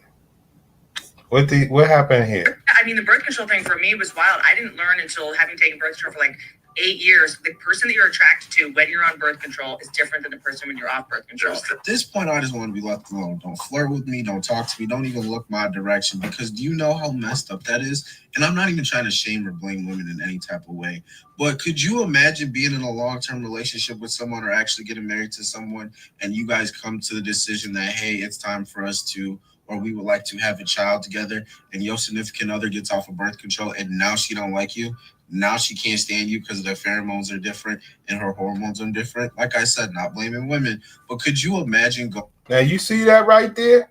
What happened here? I mean, the birth control thing for me was wild. I didn't learn until having taken birth control for like 8 years. The person that you're attracted to when you're on birth control is different than the person when you're off birth control. At this point, I just want to be left alone. Don't flirt with me. Don't talk to me. Don't even look my direction, because do you know how messed up that is? And I'm not even trying to shame or blame women in any type of way. But could you imagine being in a long-term relationship with someone or actually getting married to someone and you guys come to the decision that, hey, it's time for us to, or we would like to have a child together, and your significant other gets off of birth control and now she don't like you? Now she can't stand you because their pheromones are different and her hormones are different. Like I said, not blaming women, but could you imagine Now you see that right there?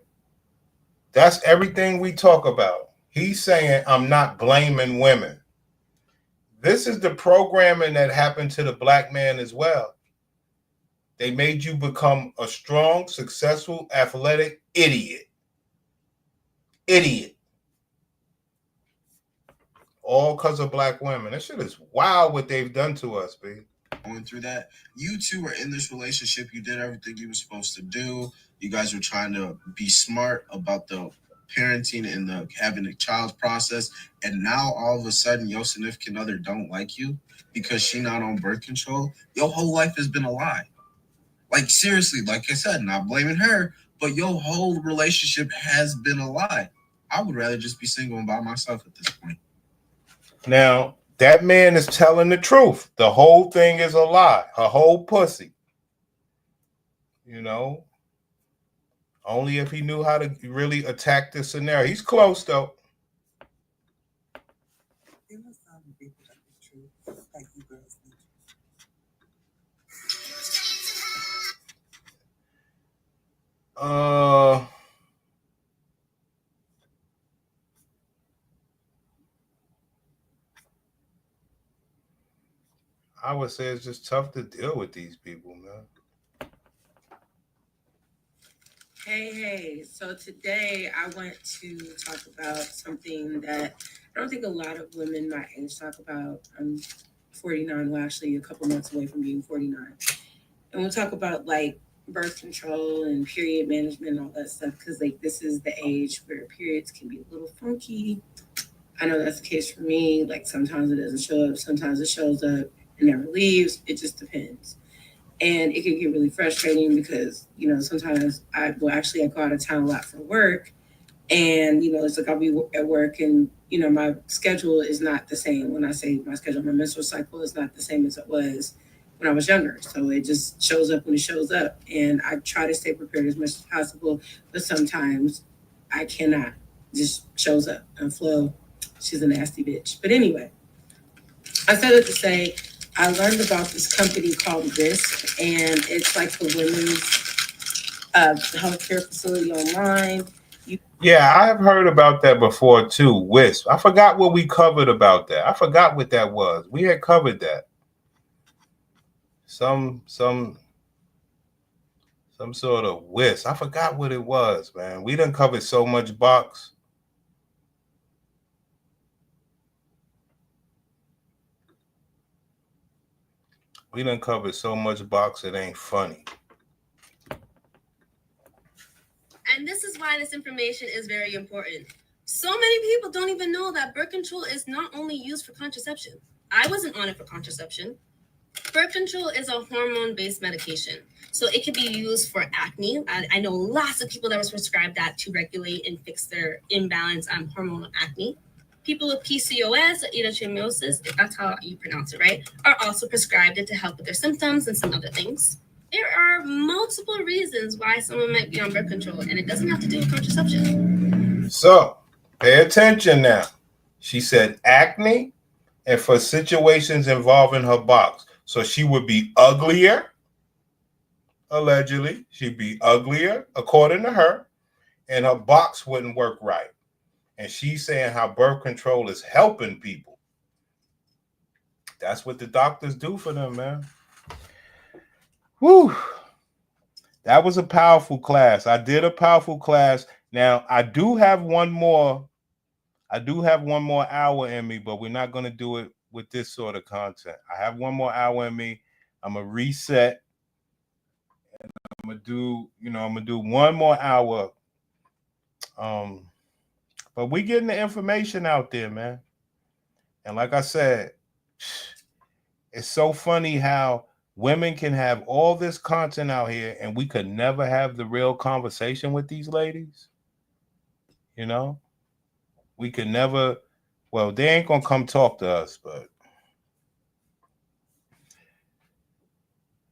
That's everything we talk about. He's saying, I'm not blaming women. This is the programming that happened to the black man as well. They made you become a strong, successful, athletic idiot. Idiot. All because of black women. That shit is wild what they've done to us, B. Going through that. You two were in this relationship. You did everything you were supposed to do. You guys were trying to be smart about the parenting and the having a child process. And now all of a sudden your significant other don't like you because she not on birth control. Your whole life has been a lie. Like seriously, like I said, not blaming her, but your whole relationship has been a lie. I would rather just be single and by myself at this point. Now, that man is telling the truth. The whole thing is a lie. Her whole pussy. You know? Only if he knew how to really attack the scenario. He's close, though. I would say it's just tough to deal with these people, man. Hey, so today I want to talk about something that I don't think a lot of women my age talk about. I'm 49, well, actually a couple months away from being 49. And we'll talk about like birth control and period management and all that stuff, because like this is the age where periods can be a little funky. I know that's the case for me. Like sometimes it doesn't show up, sometimes it shows up and never leaves. It just depends. And it can get really frustrating because, you know, sometimes I go out of town a lot for work. And, you know, it's like I'll be at work and, you know, my schedule is not the same. When I say my schedule, my menstrual cycle is not the same as it was when I was younger. So it just shows up when it shows up. And I try to stay prepared as much as possible. But sometimes I cannot. It just shows up. And Flo, she's a nasty bitch. But anyway, I said it to say, I learned about this company called Wisp, and it's like the women's healthcare facility online. Yeah, I have heard about that before too. Wisp. I forgot what we covered about that. I forgot what that was. We had covered that. Some sort of Wisp. I forgot what it was, man. We done covered so much box. We done covered so much box, it ain't funny. And this is why this information is very important. So many people don't even know that birth control is not only used for contraception. I wasn't on it for contraception. Birth control is a hormone-based medication. So it could be used for acne. I know lots of people that was prescribed that to regulate and fix their imbalance on hormonal acne. People with PCOS or endometriosis, if that's how you pronounce it, right, are also prescribed it to help with their symptoms and some other things. There are multiple reasons why someone might be on birth control, and it doesn't have to do with contraception. So pay attention now. She said acne and for situations involving her box. So she would be uglier. Allegedly, she'd be uglier, according to her, and her box wouldn't work right. And she's saying how birth control is helping people. That's what the doctors do for them, man. Whew. That was a powerful class. I did a powerful class. Now, I do have one more hour in me, but we're not going to do it with this sort of content. I have one more hour in me. I'm going to reset. And I'm going to do one more hour. But we getting the information out there, man. And like I said, it's so funny how women can have all this content out here and we could never have the real conversation with these ladies. You know, we could never, well, they ain't gonna come talk to us, but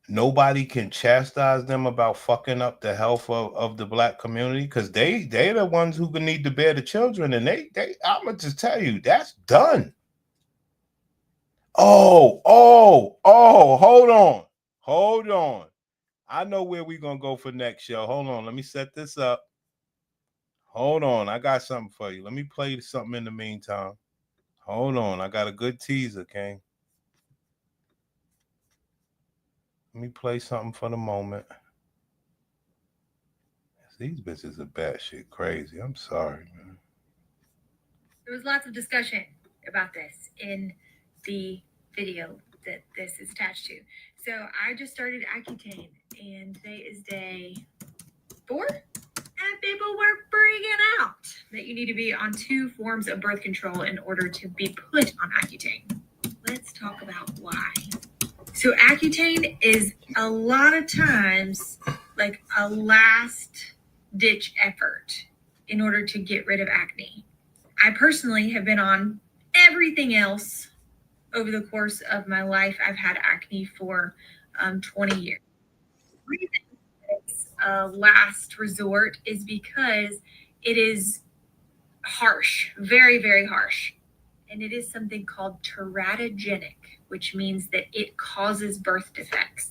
nobody can chastise them about fucking up the health of the Black community, because they're the ones who need to bear the children, and they I'm gonna just tell you, that's done. Oh, hold on. I know where we're gonna go for next show. Hold on, let me set this up. Hold on, I got something for you. Let me play something in the meantime. Hold on, I got a good teaser, King. Let me play something for the moment. These bitches are batshit crazy. I'm sorry, man. There was lots of discussion about this in the video that this is attached to. So I just started Accutane, and today is day 4, and people were freaking out that you need to be on 2 forms of birth control in order to be put on Accutane. Let's talk about why. So Accutane is a lot of times like a last ditch effort in order to get rid of acne. I personally have been on everything else over the course of my life. I've had acne for 20 years. The reason it's a last resort is because it is harsh, very, very harsh. And it is something called teratogenic, which means that it causes birth defects.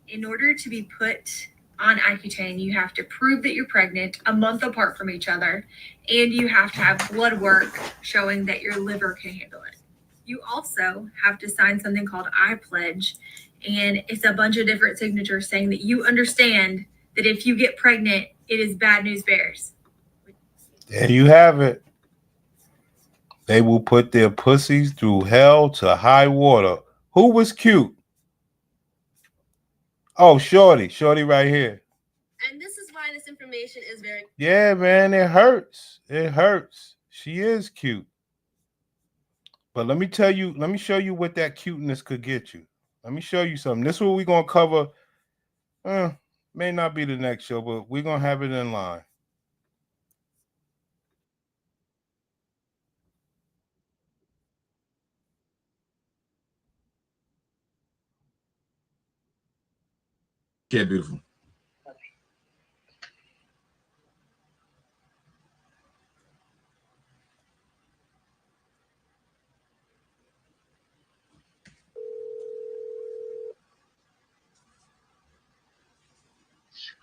In order to be put on Accutane, you have to prove that you're pregnant a month apart from each other, and you have to have blood work showing that your liver can handle it. You also have to sign something called I Pledge, and it's a bunch of different signatures saying that you understand that if you get pregnant, it is bad news bears. There you have it. They will put their pussies through hell to high water. Who was cute? Oh, Shorty right here. And this is why this information is very... Yeah, man, it hurts. It hurts. She is cute. But let me show you what that cuteness could get you. Let me show you something. This is what we're going to cover. May not be the next show, but we're going to have it in line. Yeah, beautiful.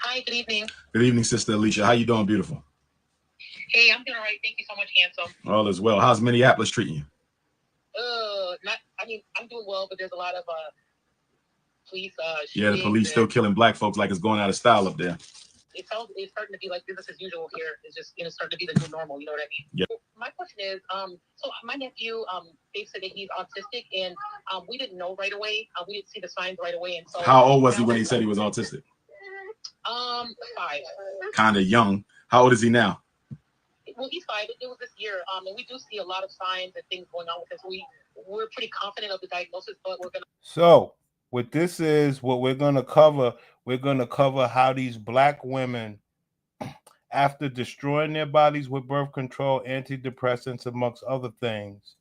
Hi, good evening. Good evening, Sister Alicia. How you doing, beautiful? Hey, I'm doing all right. Thank you so much, handsome. All is well. How's Minneapolis treating you? I'm doing well, but there's a lot of police Yeah, the police still killing Black folks like it's going out of style up there. It's starting to be like business as usual here. It's just starting to be the new normal. You know what I mean? Yeah. My question is, so my nephew, they said that he's autistic, and we didn't know right away. We didn't see the signs right away, and so. How old was he when they said he was autistic? 5. Kind of young. How old is he now? Well, he's 5. It was this year, and we do see a lot of signs and things going on with him. So we're pretty confident of the diagnosis, but we're gonna. So what this is, what we're going to cover, how these black women, after destroying their bodies with birth control, antidepressants, amongst other things,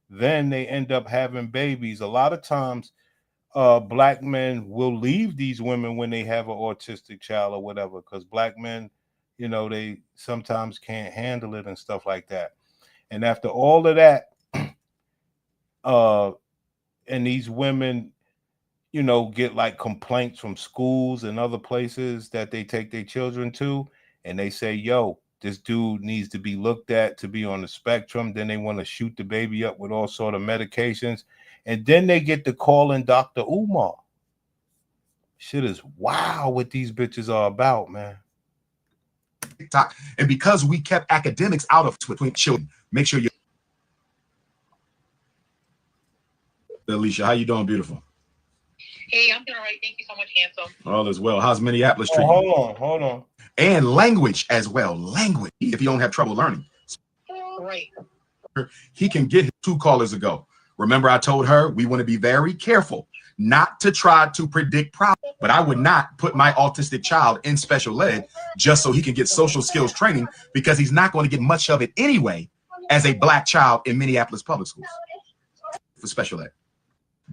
then they end up having babies. A lot of times, black men will leave these women when they have an autistic child or whatever, because black men, you know, they sometimes can't handle it and stuff like that. And after all of that, and these women, you know, get like complaints from schools and other places that they take their children to, and they say, yo, this dude needs to be looked at to be on the spectrum. Then they want to shoot the baby up with all sort of medications. And then they get to calling Dr. Umar. Shit is wow what these bitches are about, man. TikTok. And because we kept academics out of between children, make sure you. Alicia, how you doing, beautiful? Hey, I'm doing all right. Thank you so much, handsome. All is well. How's Minneapolis treating you? Hold on. And language as well. Language, if you don't have trouble learning. Right. He can get 2 callers ago. Remember, I told her we want to be very careful not to try to predict problems, but I would not put my autistic child in special ed just so he can get social skills training, because he's not going to get much of it anyway as a black child in Minneapolis public schools for special ed.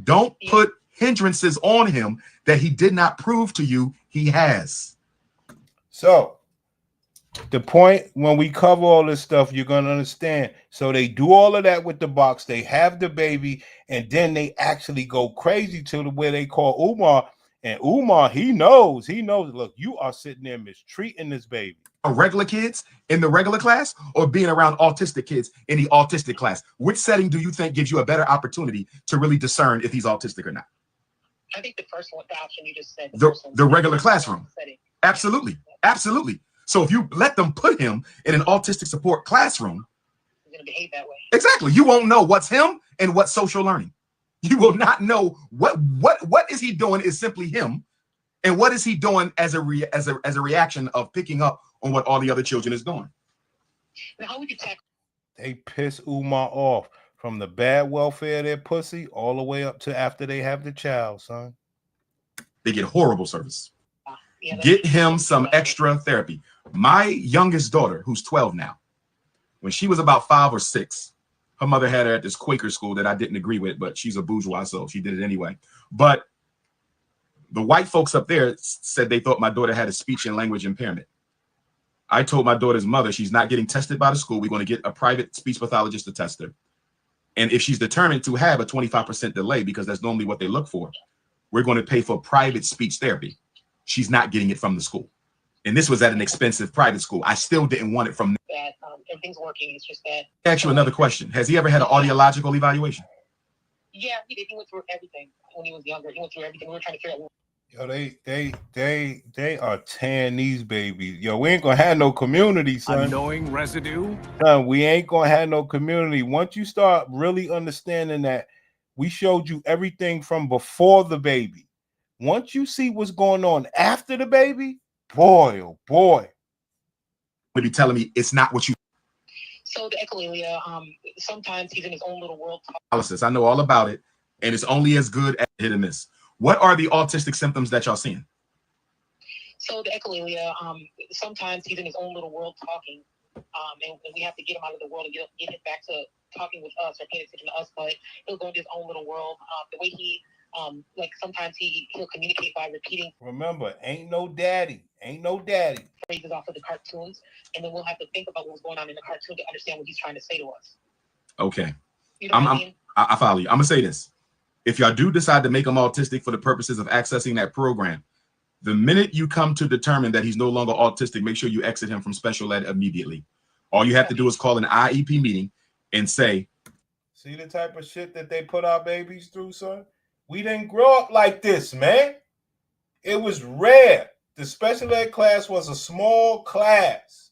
Don't put hindrances on him that he did not prove to you he has. So the point, when we cover all this stuff, you're going to understand. So they do all of that with the box. They have the baby, and then they actually go crazy to the where they call Umar. And Umar, he knows. Look, you are sitting there mistreating this baby. Regular kids in the regular class, or being around autistic kids in the autistic class? Which setting do you think gives you a better opportunity to really discern if he's autistic or not? I think the first one, the option you just said. The regular classroom. Absolutely. Absolutely. So if you let them put him in an autistic support classroom, he's going to behave that way. Exactly. You won't know what's him and what's social learning. You will not know what is he doing is simply him, and what is he doing as a reaction of picking up on what all the other children is doing. Now, how would you tackle? They piss Umar off from the bad welfare of their pussy all the way up to after they have the child, son. They get horrible service. Get him some extra therapy. My youngest daughter, who's 12 now, when she was about 5 or 6, her mother had her at this Quaker school that I didn't agree with, but she's a bourgeois, so she did it anyway. But the white folks up there said they thought my daughter had a speech and language impairment. I told my daughter's mother she's not getting tested by the school. We're going to get a private speech pathologist to test her. And if she's determined to have a 25% delay, because that's normally what they look for, we're going to pay for private speech therapy. She's not getting it from the school. And this was at an expensive private school. I still didn't want it from that. Everything's working. It's just that. Ask you another question. Has he ever had an audiological evaluation? Yeah, he did. He went through everything when he was younger. He went through everything. We were trying to figure out. Yo, they are tearing these babies. Yo, we ain't gonna have no community, son. Annoying residue. Son, we ain't gonna have no community. Once you start really understanding that we showed you everything from before the baby. Once you see what's going on after the baby, boy, oh boy. Would be telling me it's not what you. So the echolalia, sometimes he's in his own little world. Analysis. I know all about it, and it's only as good as hit and miss. What are the autistic symptoms that y'all seeing? So the echolalia, sometimes he's in his own little world talking, and we have to get him out of the world and get him back to talking with us or paying attention to us. But he'll go into his own little world. The way he, like sometimes he'll communicate by repeating. Remember, ain't no daddy. Phrases off of the cartoons, and then we'll have to think about what's going on in the cartoon to understand what he's trying to say to us. Okay, you know what I mean? I follow you. I'm gonna say this. If y'all do decide to make him autistic for the purposes of accessing that program, the minute you come to determine that he's no longer autistic, make sure you exit him from special ed immediately. All you have to do is call an IEP meeting and say, see the type of shit that they put our babies through, son? We didn't grow up like this, man. It was rare. The special ed class was a small class.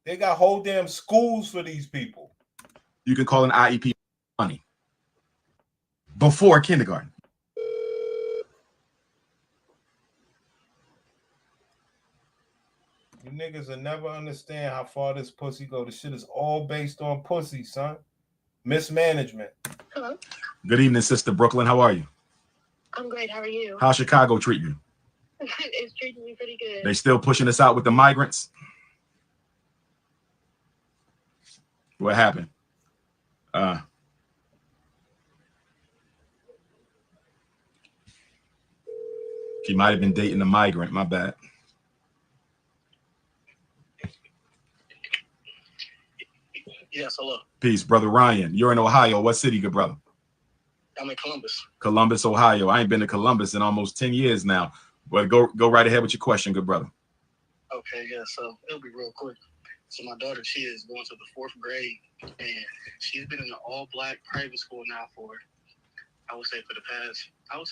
They got whole damn schools for these people. You can call an IEP money before kindergarten. You niggas will never understand how far this pussy go. This shit is all based on pussy, son. Mismanagement. Hello. Good evening, Sister Brooklyn. How are you? I'm great. How are you? How's Chicago treating you? It's treating me pretty good. They still pushing us out with the migrants? What happened? She might have been dating a migrant. My bad. Yes, hello. Peace, brother Ryan. You're in Ohio. What city, good brother? I'm in Columbus. Columbus, Ohio. I ain't been to Columbus in almost 10 years now. But go right ahead with your question, good brother. Okay, yeah, so it'll be real quick. So my daughter, she is going to the 4th grade, and she's been in an all-black private school now for, I would say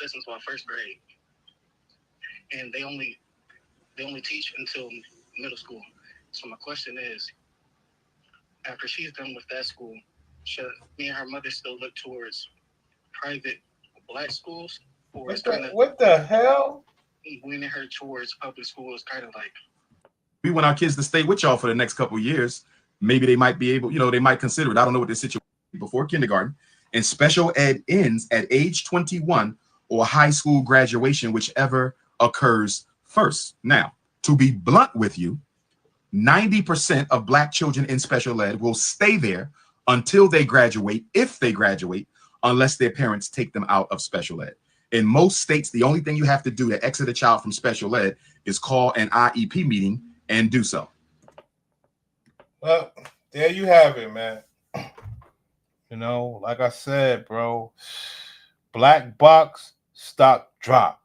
since my 1st grade. And they only teach until middle school. So my question is, after she's done with that school, should me and her mother still look towards private black schools, or what the hell? Winning her towards public schools, kind of like. We want our kids to stay with y'all for the next couple of years. Maybe they might be able, they might consider it. I don't know what the situation is before kindergarten. And special ed ends at age 21 or high school graduation, whichever occurs first. Now, to be blunt with you, 90% of black children in special ed will stay there until they graduate, if they graduate, unless their parents take them out of special ed. In most states, the only thing you have to do to exit a child from special ed is call an IEP meeting and do so. Well, there you have it, man. Like I said, bro, black box stock drop.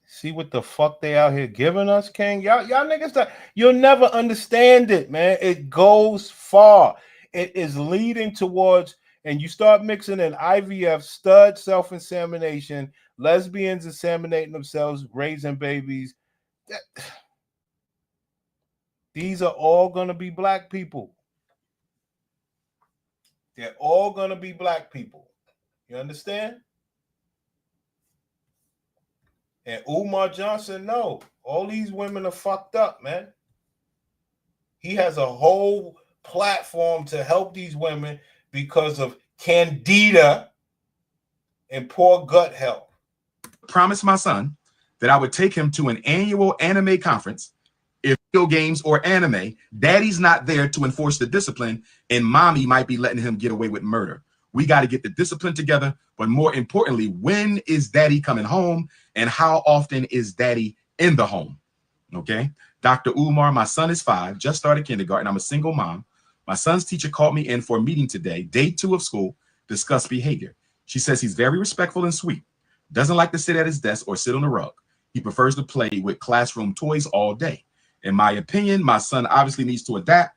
See what the fuck they out here giving us, King? Y'all niggas, you'll never understand it, man. It goes far. It is leading towards, and you start mixing in IVF, stud self-insemination, lesbians inseminating themselves, raising babies. These are all going to be black people. They're all going to be black people. You understand? And Umar Johnson, no. All these women are fucked up, man. He has a whole platform to help these women because of candida and poor gut health. Promised my son that I would take him to an annual anime conference. If video games or anime, daddy's not there to enforce the discipline, and mommy might be letting him get away with murder. We got to get the discipline together, but more importantly, when is daddy coming home, and how often is daddy in the home? Okay, Dr. Umar, my son is 5, just started kindergarten. I'm a single mom. My son's teacher called me in for a meeting today, day 2 of school, discuss behavior. She says he's very respectful and sweet, doesn't like to sit at his desk or sit on the rug. He prefers to play with classroom toys all day. In my opinion, my son obviously needs to adapt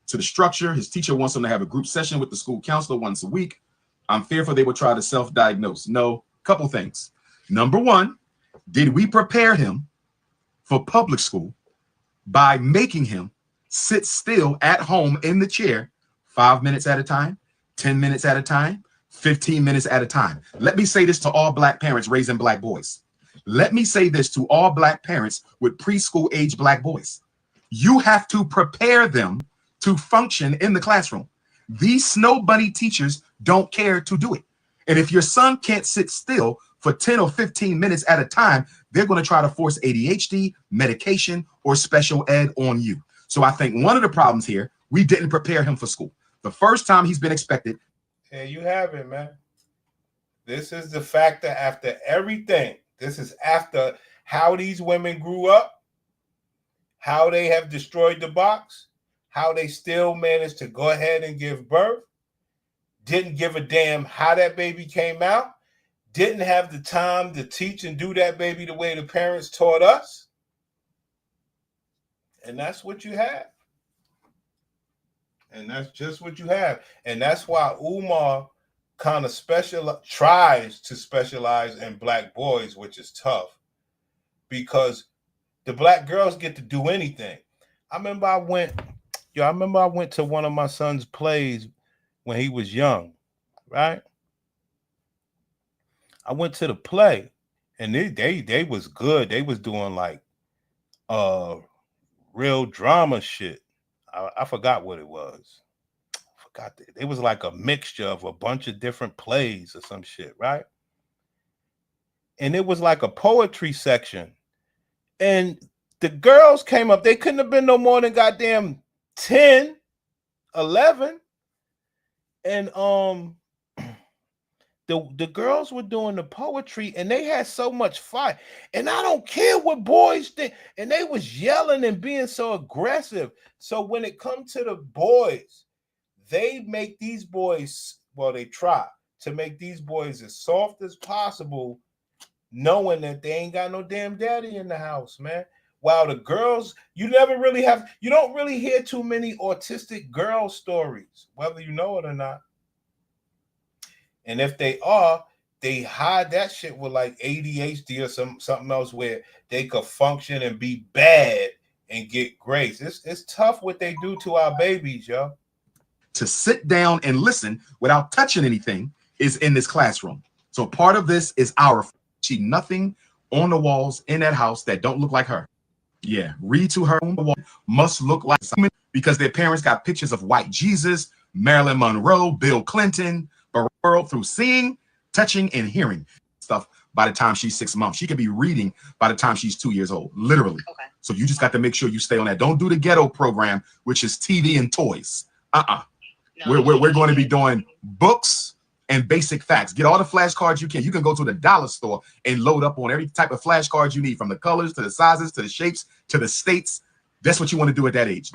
to the structure. His teacher wants him to have a group session with the school counselor once a week. I'm fearful they will try to self-diagnose. No, couple things. Number one, did we prepare him for public school by making him sit still at home in the chair 5 minutes at a time, 10 minutes at a time, 15 minutes at a time? Let me say this to all black parents raising black boys. Let me say this to all black parents with preschool age black boys. You have to prepare them to function in the classroom. These snow bunny teachers don't care to do it. And if your son can't sit still for 10 or 15 minutes at a time, they're going to try to force ADHD, medication, or special ed on you. So I think one of the problems here, we didn't prepare him for school. The first time he's been expected. There you have it, man. This is the factor after everything. This is after how these women grew up, how they have destroyed the box, how they still managed to go ahead and give birth, didn't give a damn how that baby came out, didn't have the time to teach and do that baby the way the parents taught us. And that's what you have. And that's just what you have. And that's why Umar kind of tries to specialize in black boys, which is tough, because the black girls get to do anything. I remember I went to one of my son's plays when he was young, right? I went to the play, and they was good. They was doing like real drama shit. I forgot what it was. forgot. It was like a mixture of a bunch of different plays or some shit, right? And it was like a poetry section. And the girls came up. They couldn't have been no more than goddamn 10, 11. And the girls were doing the poetry and they had so much fire. And I don't care what boys did. And they was yelling and being so aggressive. So when it comes to the boys, they make these boys, well, they try to make these boys as soft as possible, knowing that they ain't got no damn daddy in the house, man. While the girls, you don't really hear too many autistic girl stories, whether you know it or not. And if they are, they hide that shit with like ADHD or something else where they could function and be bad and get grace. It's tough what they do to our babies, yo. To sit down and listen without touching anything is in this classroom. So part of this is she nothing on the walls in that house that don't look like her. Yeah, read to her on the wall must look like someone because their parents got pictures of white Jesus, Marilyn Monroe, Bill Clinton, world through seeing, touching, and hearing stuff by the time she's 6 months. She could be reading by the time she's 2 years old, literally. Okay. So you just got to make sure you stay on that. Don't do the ghetto program, which is TV and toys. No, we're going to be doing books and basic facts. Get all the flashcards you can. You can go to the dollar store and load up on every type of flashcards you need, from the colors to the sizes to the shapes to the states. That's what you want to do at that age.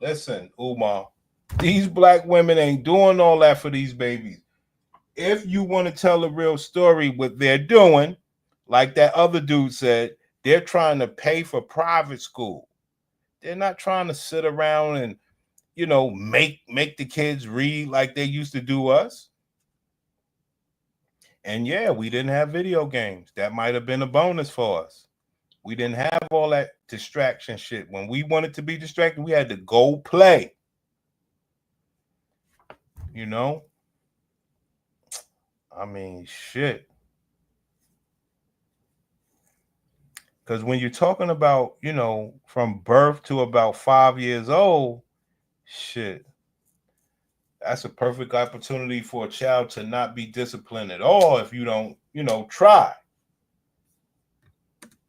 Listen, Umar, these black women ain't doing all that for these babies. If you want to tell a real story, what they're doing, like that other dude said, they're trying to pay for private school. They're not trying to sit around and, make the kids read like they used to do us. And yeah, we didn't have video games. That might have been a bonus for us. We didn't have all that distraction shit. When we wanted to be distracted, we had to go play. I mean, shit. Because when you're talking about, from birth to about 5 years old, shit, that's a perfect opportunity for a child to not be disciplined at all if you don't, try.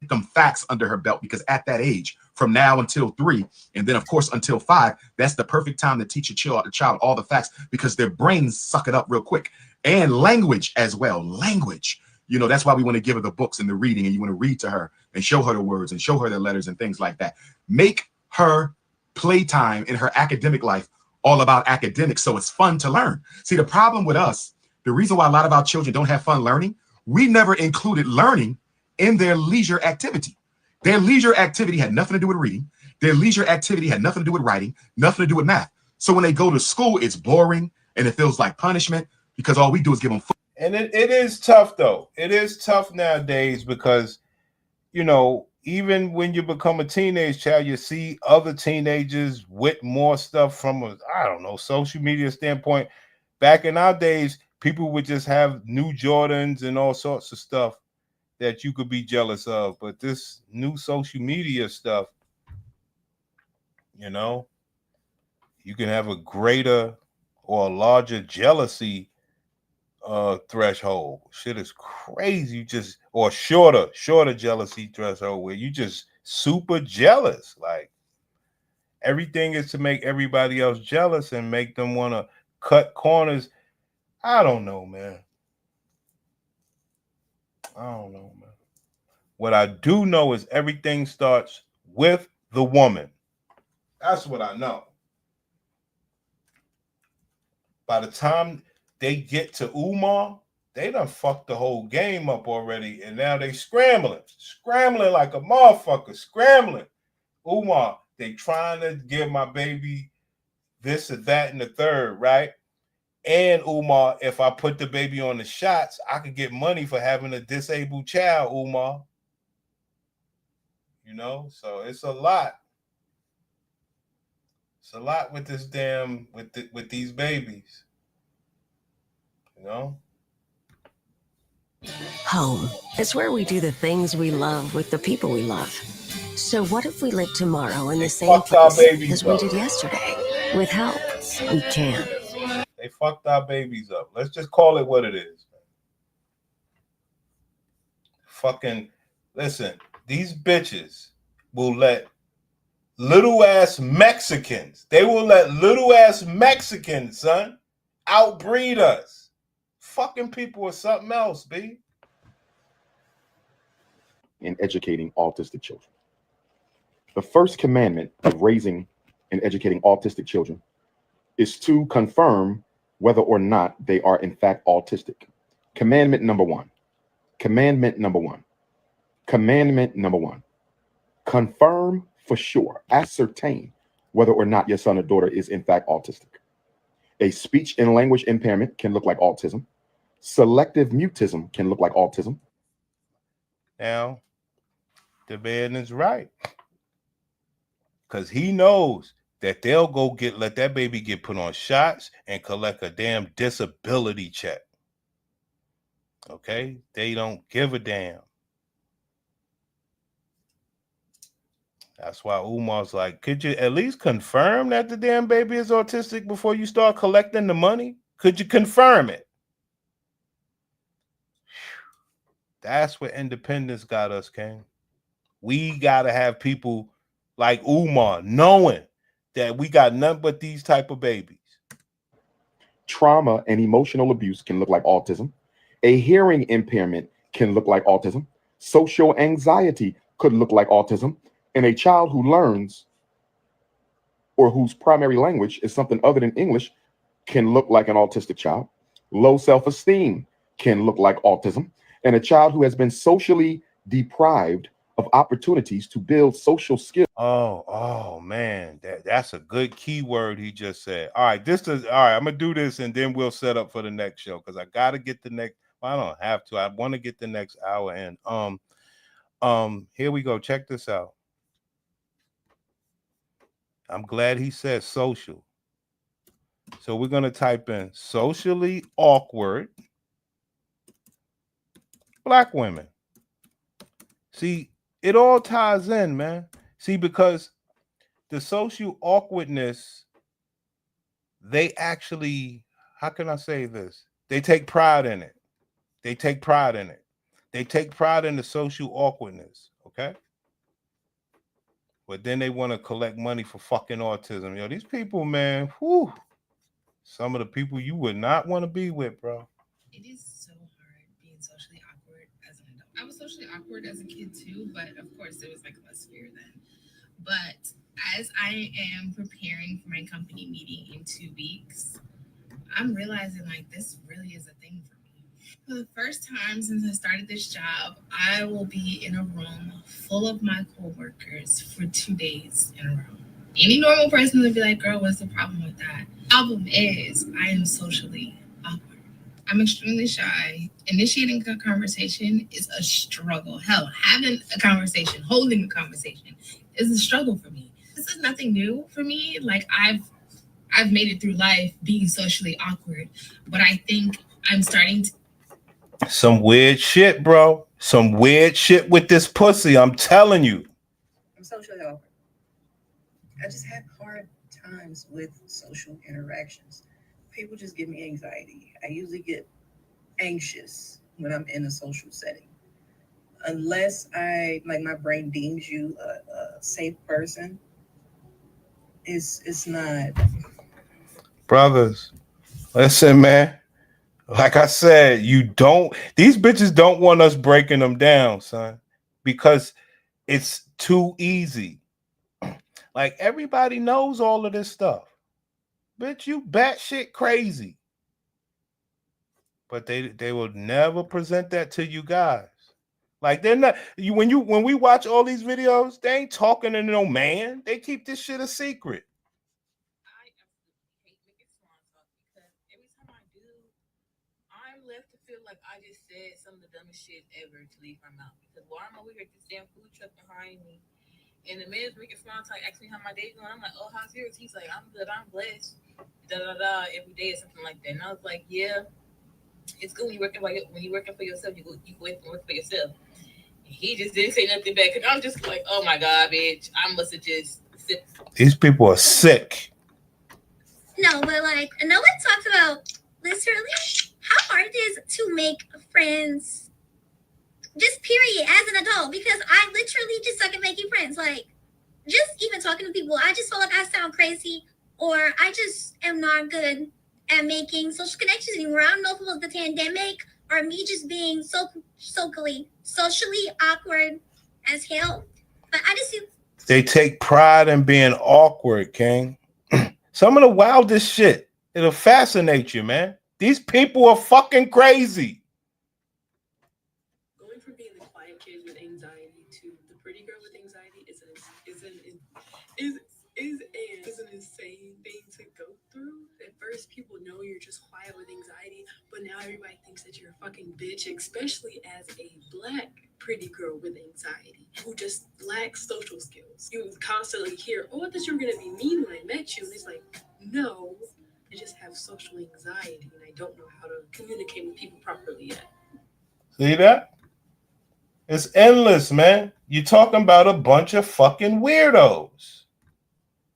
Them facts under her belt, because at that age, from now until 3, and then of course until 5, that's the perfect time to teach a child all the facts, because their brains suck it up real quick. And language as well. Language. That's why we want to give her the books and the reading, and you want to read to her and show her the words and show her the letters and things like that. Make her playtime in her academic life all about academics, so it's fun to learn. See, the problem with us, the reason why a lot of our children don't have fun learning, we never included learning in their leisure activity. Their leisure activity had nothing to do with reading. Their leisure activity had nothing to do with writing, nothing to do with math. So when they go to school, it's boring and it feels like punishment, because all we do is give them food. And it is tough, though. It is tough nowadays because, even when you become a teenage child, you see other teenagers with more stuff from social media standpoint. Back in our days, people would just have new Jordans and all sorts of stuff that you could be jealous of. But this new social media stuff, you can have a greater or a larger jealousy threshold. Shit is crazy. Or shorter jealousy threshold where you just super jealous. Like, everything is to make everybody else jealous and make them want to cut corners. I don't know, man. What I do know is everything starts with the woman. That's what I know. By the time they get to Umar, they done fucked the whole game up already, and now they scrambling like a motherfucker, scrambling. Umar, they trying to give my baby this or that and the third, right? And Umar, if I put the baby on the shots, I could get money for having a disabled child, Umar. So it's a lot. It's a lot with this with these babies. Home. It's where we do the things we love with the people we love. So what if we live tomorrow in the same place as we did yesterday? With help, we can. fucked our babies up. Let's just call it what it is. Fucking listen, these bitches will let little ass Mexicans, son, outbreed us. Fucking people are something else, B. In educating autistic children. The first commandment of raising and educating autistic children is to confirm whether or not they are in fact autistic. Commandment number one. Commandment number one. Commandment number one. Confirm for sure, ascertain whether or not your son or daughter is in fact autistic. A speech and language impairment can look like autism. Selective mutism can look like autism. Now, the man is right. Because he knows that they'll go let that baby get put on shots and collect a damn disability check. Okay? They don't give a damn. That's why Umar's like, could you at least confirm that the damn baby is autistic before you start collecting the money? Could you confirm it? That's what independence got us, King. We got to have people like Umar knowing that we got nothing but these type of babies. Trauma and emotional abuse can look like autism. A hearing impairment can look like autism. Social anxiety could look like autism. And a child who learns or whose primary language is something other than English can look like an autistic child. Low self-esteem can look like autism. And a child who has been socially deprived of opportunities to build social skills. Oh man, that's a good key word he just said. All right, I'm gonna do this and then we'll set up for the next show because I gotta get the next. Well, I don't have to. I want to get the next hour in. Here we go. Check this out. I'm glad he said social. So we're gonna type in socially awkward Black women. See, it all ties in, man. See, because the social awkwardness, they actually, how can I say this? They take pride in it. They take pride in it. They take pride in the social awkwardness, okay? But then they want to collect money for fucking autism. Yo, these people, man, whew, some of the people you would not want to be with, bro. It is so hard being socially awkward as an adult. I was socially awkward as a kid too, but of course it was like less fear then. But as I am preparing for my company meeting in 2 weeks, I'm realizing like this really is a thing for me. For the first time since I started this job, I will be in a room full of my coworkers for 2 days in a row. Any normal person would be like, girl, what's the problem with that? Problem is, I am socially awkward. I'm extremely shy. Initiating a conversation is a struggle. Hell, having a conversation, holding a conversation is a struggle for me. This is nothing new for me. Like I've made it through life being socially awkward, but I think I'm starting to. Some weird shit, bro. Some weird shit with this pussy. I'm telling you. I'm socially awkward. I just have hard times with social interactions. People just give me anxiety. I usually get anxious when I'm in a social setting. Unless my brain deems you a safe person, it's not. Brothers, listen, man. Like I said, these bitches don't want us breaking them down, son, because it's too easy. Like everybody knows all of this stuff. Bitch, you batshit crazy. But they will never present that to you guys. Like they're not when we watch all these videos, they ain't talking to no man. They keep this shit a secret. I'm left to feel like I just said some of the dumbest shit ever to leave my mouth. Because while I'm over here at this damn food truck behind me, and the man's making small talk, asking me how my day's going, I'm like, oh, how's yours? He's like, I'm good, I'm blessed. Every day or something like that. And I was like, yeah, it's good when you're working for yourself, you go and work for yourself. And he just didn't say nothing back. And I'm just like, oh my God, bitch, I must have just These people are sick. No, but like, no one talks about Shirley, how hard it is to make friends, just period, as an adult? Because I literally just suck at making friends. Like, just even talking to people, I just feel like I sound crazy, or I just am not good at making social connections anymore. I don't know if it was the pandemic or me just being socially awkward as hell. But I just feel they take pride in being awkward, King. Some of the wildest shit. It'll fascinate you, man. These people are fucking crazy. Going from being the quiet kid with anxiety to the pretty girl with anxiety is an insane thing to go through. At first, people know you're just quiet with anxiety, but now everybody thinks that you're a fucking bitch, especially as a black pretty girl with anxiety who just lacks social skills. You constantly hear, "Oh, I thought you were gonna be mean when I met you," and it's like, no, I just have social anxiety and I don't know how to communicate with people properly yet. See that? It's endless, man. You're talking about a bunch of fucking weirdos.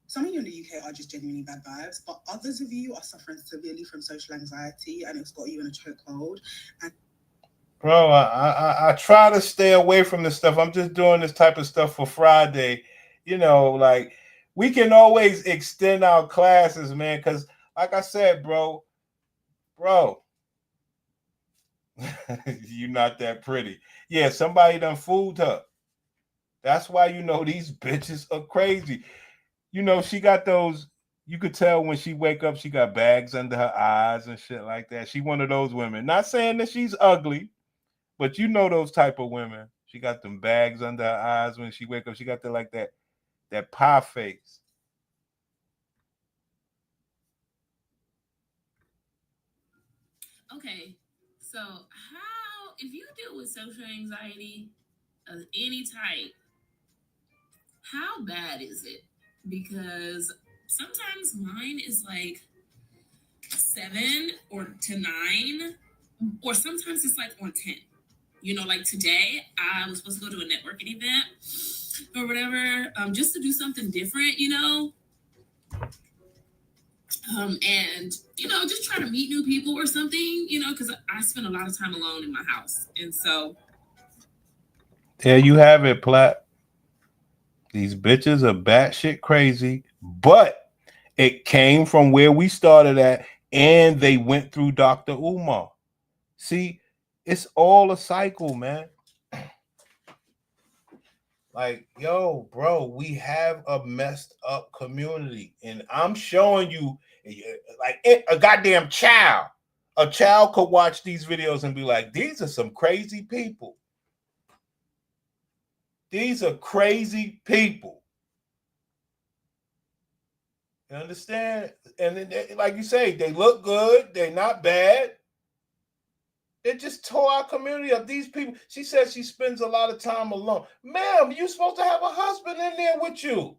Some of you in the UK are just genuinely bad vibes, but others of you are suffering severely from social anxiety and it's got you in a chokehold. Bro, I try to stay away from this stuff. I'm just doing this type of stuff for Friday. You know, like, we can always extend our classes, man, because like I said, bro, you're not that pretty. Yeah, somebody done fooled her. That's why you know these bitches are crazy. You know, she got those, you could tell when she wake up, she got bags under her eyes and shit like that. She one of those women. Not saying that she's ugly, but you know those type of women. She got them bags under her eyes when she wake up. She got that pie face. Okay, so if you deal with social anxiety of any type, how bad is it? Because sometimes mine is like 7 or to 9, or sometimes it's like on 10. You know, like today, I was supposed to go to a networking event or whatever, just to do something different, you know. And, you know, just try to meet new people or something, you know, because I spend a lot of time alone in my house. And so. There you have it, Platt. These bitches are batshit crazy, but it came from where we started at, and they went through Dr. Umar. See, it's all a cycle, man. Like, yo, bro, we have a messed up community, and I'm showing you, like, a goddamn child. A child could watch these videos and be like, these are some crazy people. These are crazy people. You understand? And then, like you say, they look good. They're not bad. They just tore our community up. These people, she says she spends a lot of time alone. Ma'am, you're supposed to have a husband in there with you.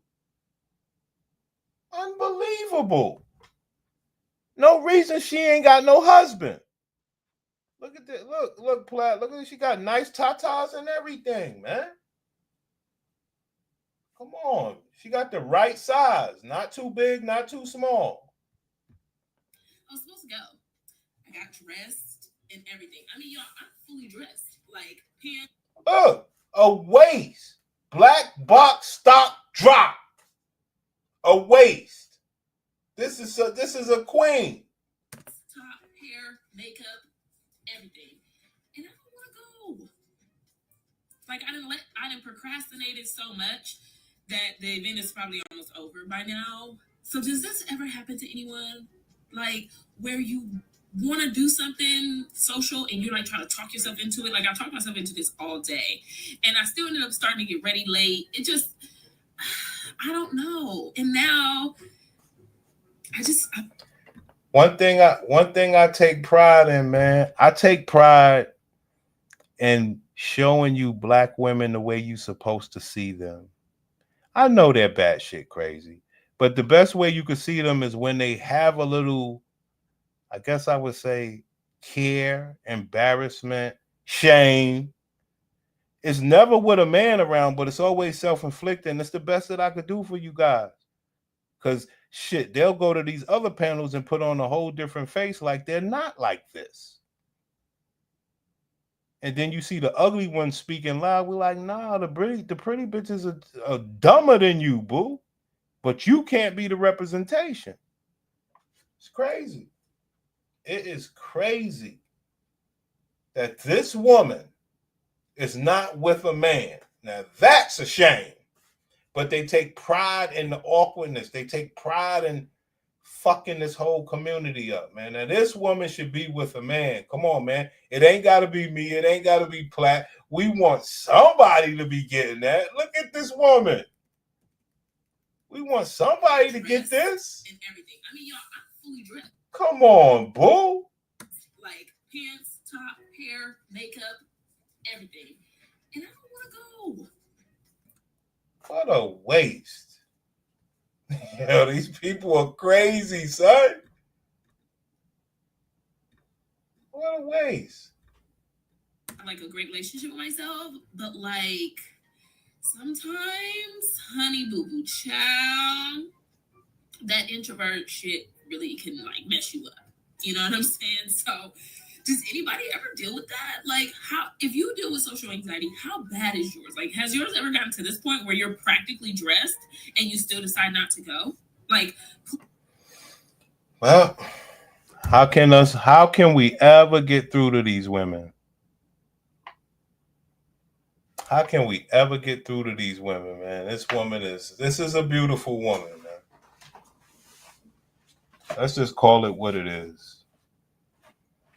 Unbelievable. No reason she ain't got no husband. Look at that. Look, Platt. Look at that. She got nice tatas and everything, man. Come on. She got the right size. Not too big, not too small. I was supposed to go. I got dressed and everything. I mean, y'all, I'm fully dressed. Like, pants. Look, a waist. Black box stock drop. A waist. This is a queen. Top, hair, makeup, everything. And I don't want to go. Like, I didn't procrastinate it so much that the event is probably almost over by now. So does this ever happen to anyone? Like, where you want to do something social and you're like trying to talk yourself into it? Like, I talked myself into this all day and I still ended up starting to get ready late. It just, I don't know. And now one thing I take pride in, man. I take pride in showing you black women the way you're supposed to see them. I know they're batshit crazy, but the best way you could see them is when they have a little, I guess I would say, care, embarrassment, shame. It's never with a man around, but it's always self-inflicted. And it's the best that I could do for you guys. Because shit, they'll go to these other panels and put on a whole different face like they're not like this. And then you see the ugly ones speaking loud. We're like, nah, the pretty bitches are dumber than you, boo. But you can't be the representation. It's crazy. It is crazy that this woman is not with a man. Now that's a shame. But they take pride in the awkwardness. They take pride in fucking this whole community up, man. Now this woman should be with a man. Come on, man. It ain't got to be me. It ain't got to be Platt. We want somebody to be getting that. Look at this woman. We want somebody to get this. And everything. I mean, y'all, I'm fully dressed. Come on, boo. Like pants, top, hair, makeup, everything. And I don't want to go. What a waste. Yo, these people are crazy, son. What a waste. Like a great relationship with myself, but like sometimes, honey boo boo child, that introvert shit really can like mess you up. You know what I'm saying? So does anybody ever deal with that? Like, how, if you deal with social anxiety, how bad is yours? Like, has yours ever gotten to this point where you're practically dressed and you still decide not to go? Like, well, how can we ever get through to these women? How can we ever get through to these women, man? This is a beautiful woman, man. Let's just call it what it is.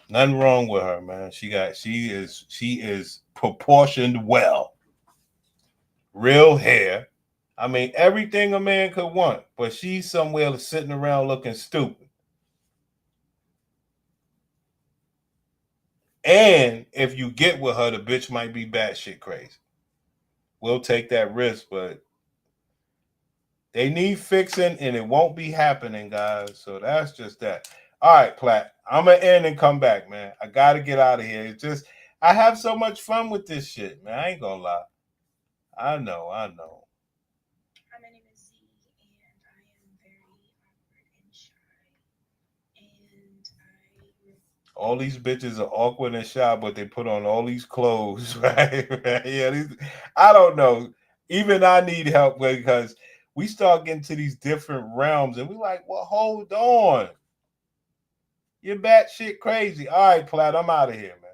Nothing wrong with her, man. She is proportioned well. Real hair. I mean, everything a man could want, but she's somewhere sitting around looking stupid. And if you get with her, the bitch might be batshit crazy. We'll take that risk, but they need fixing, and it won't be happening, guys. So that's just that. All right, Platt. I'm going to end and come back, man. I got to get out of here. It's just, I have so much fun with this shit, man. I ain't going to lie. I know. Hi, my name is Z, and I am very awkward and shy. And All these bitches are awkward and shy, but they put on all these clothes, right? Yeah, I don't know. Even I need help because we start getting to these different realms, and we're like, well, hold on. You're batshit crazy. All right, Platt, I'm out of here, man.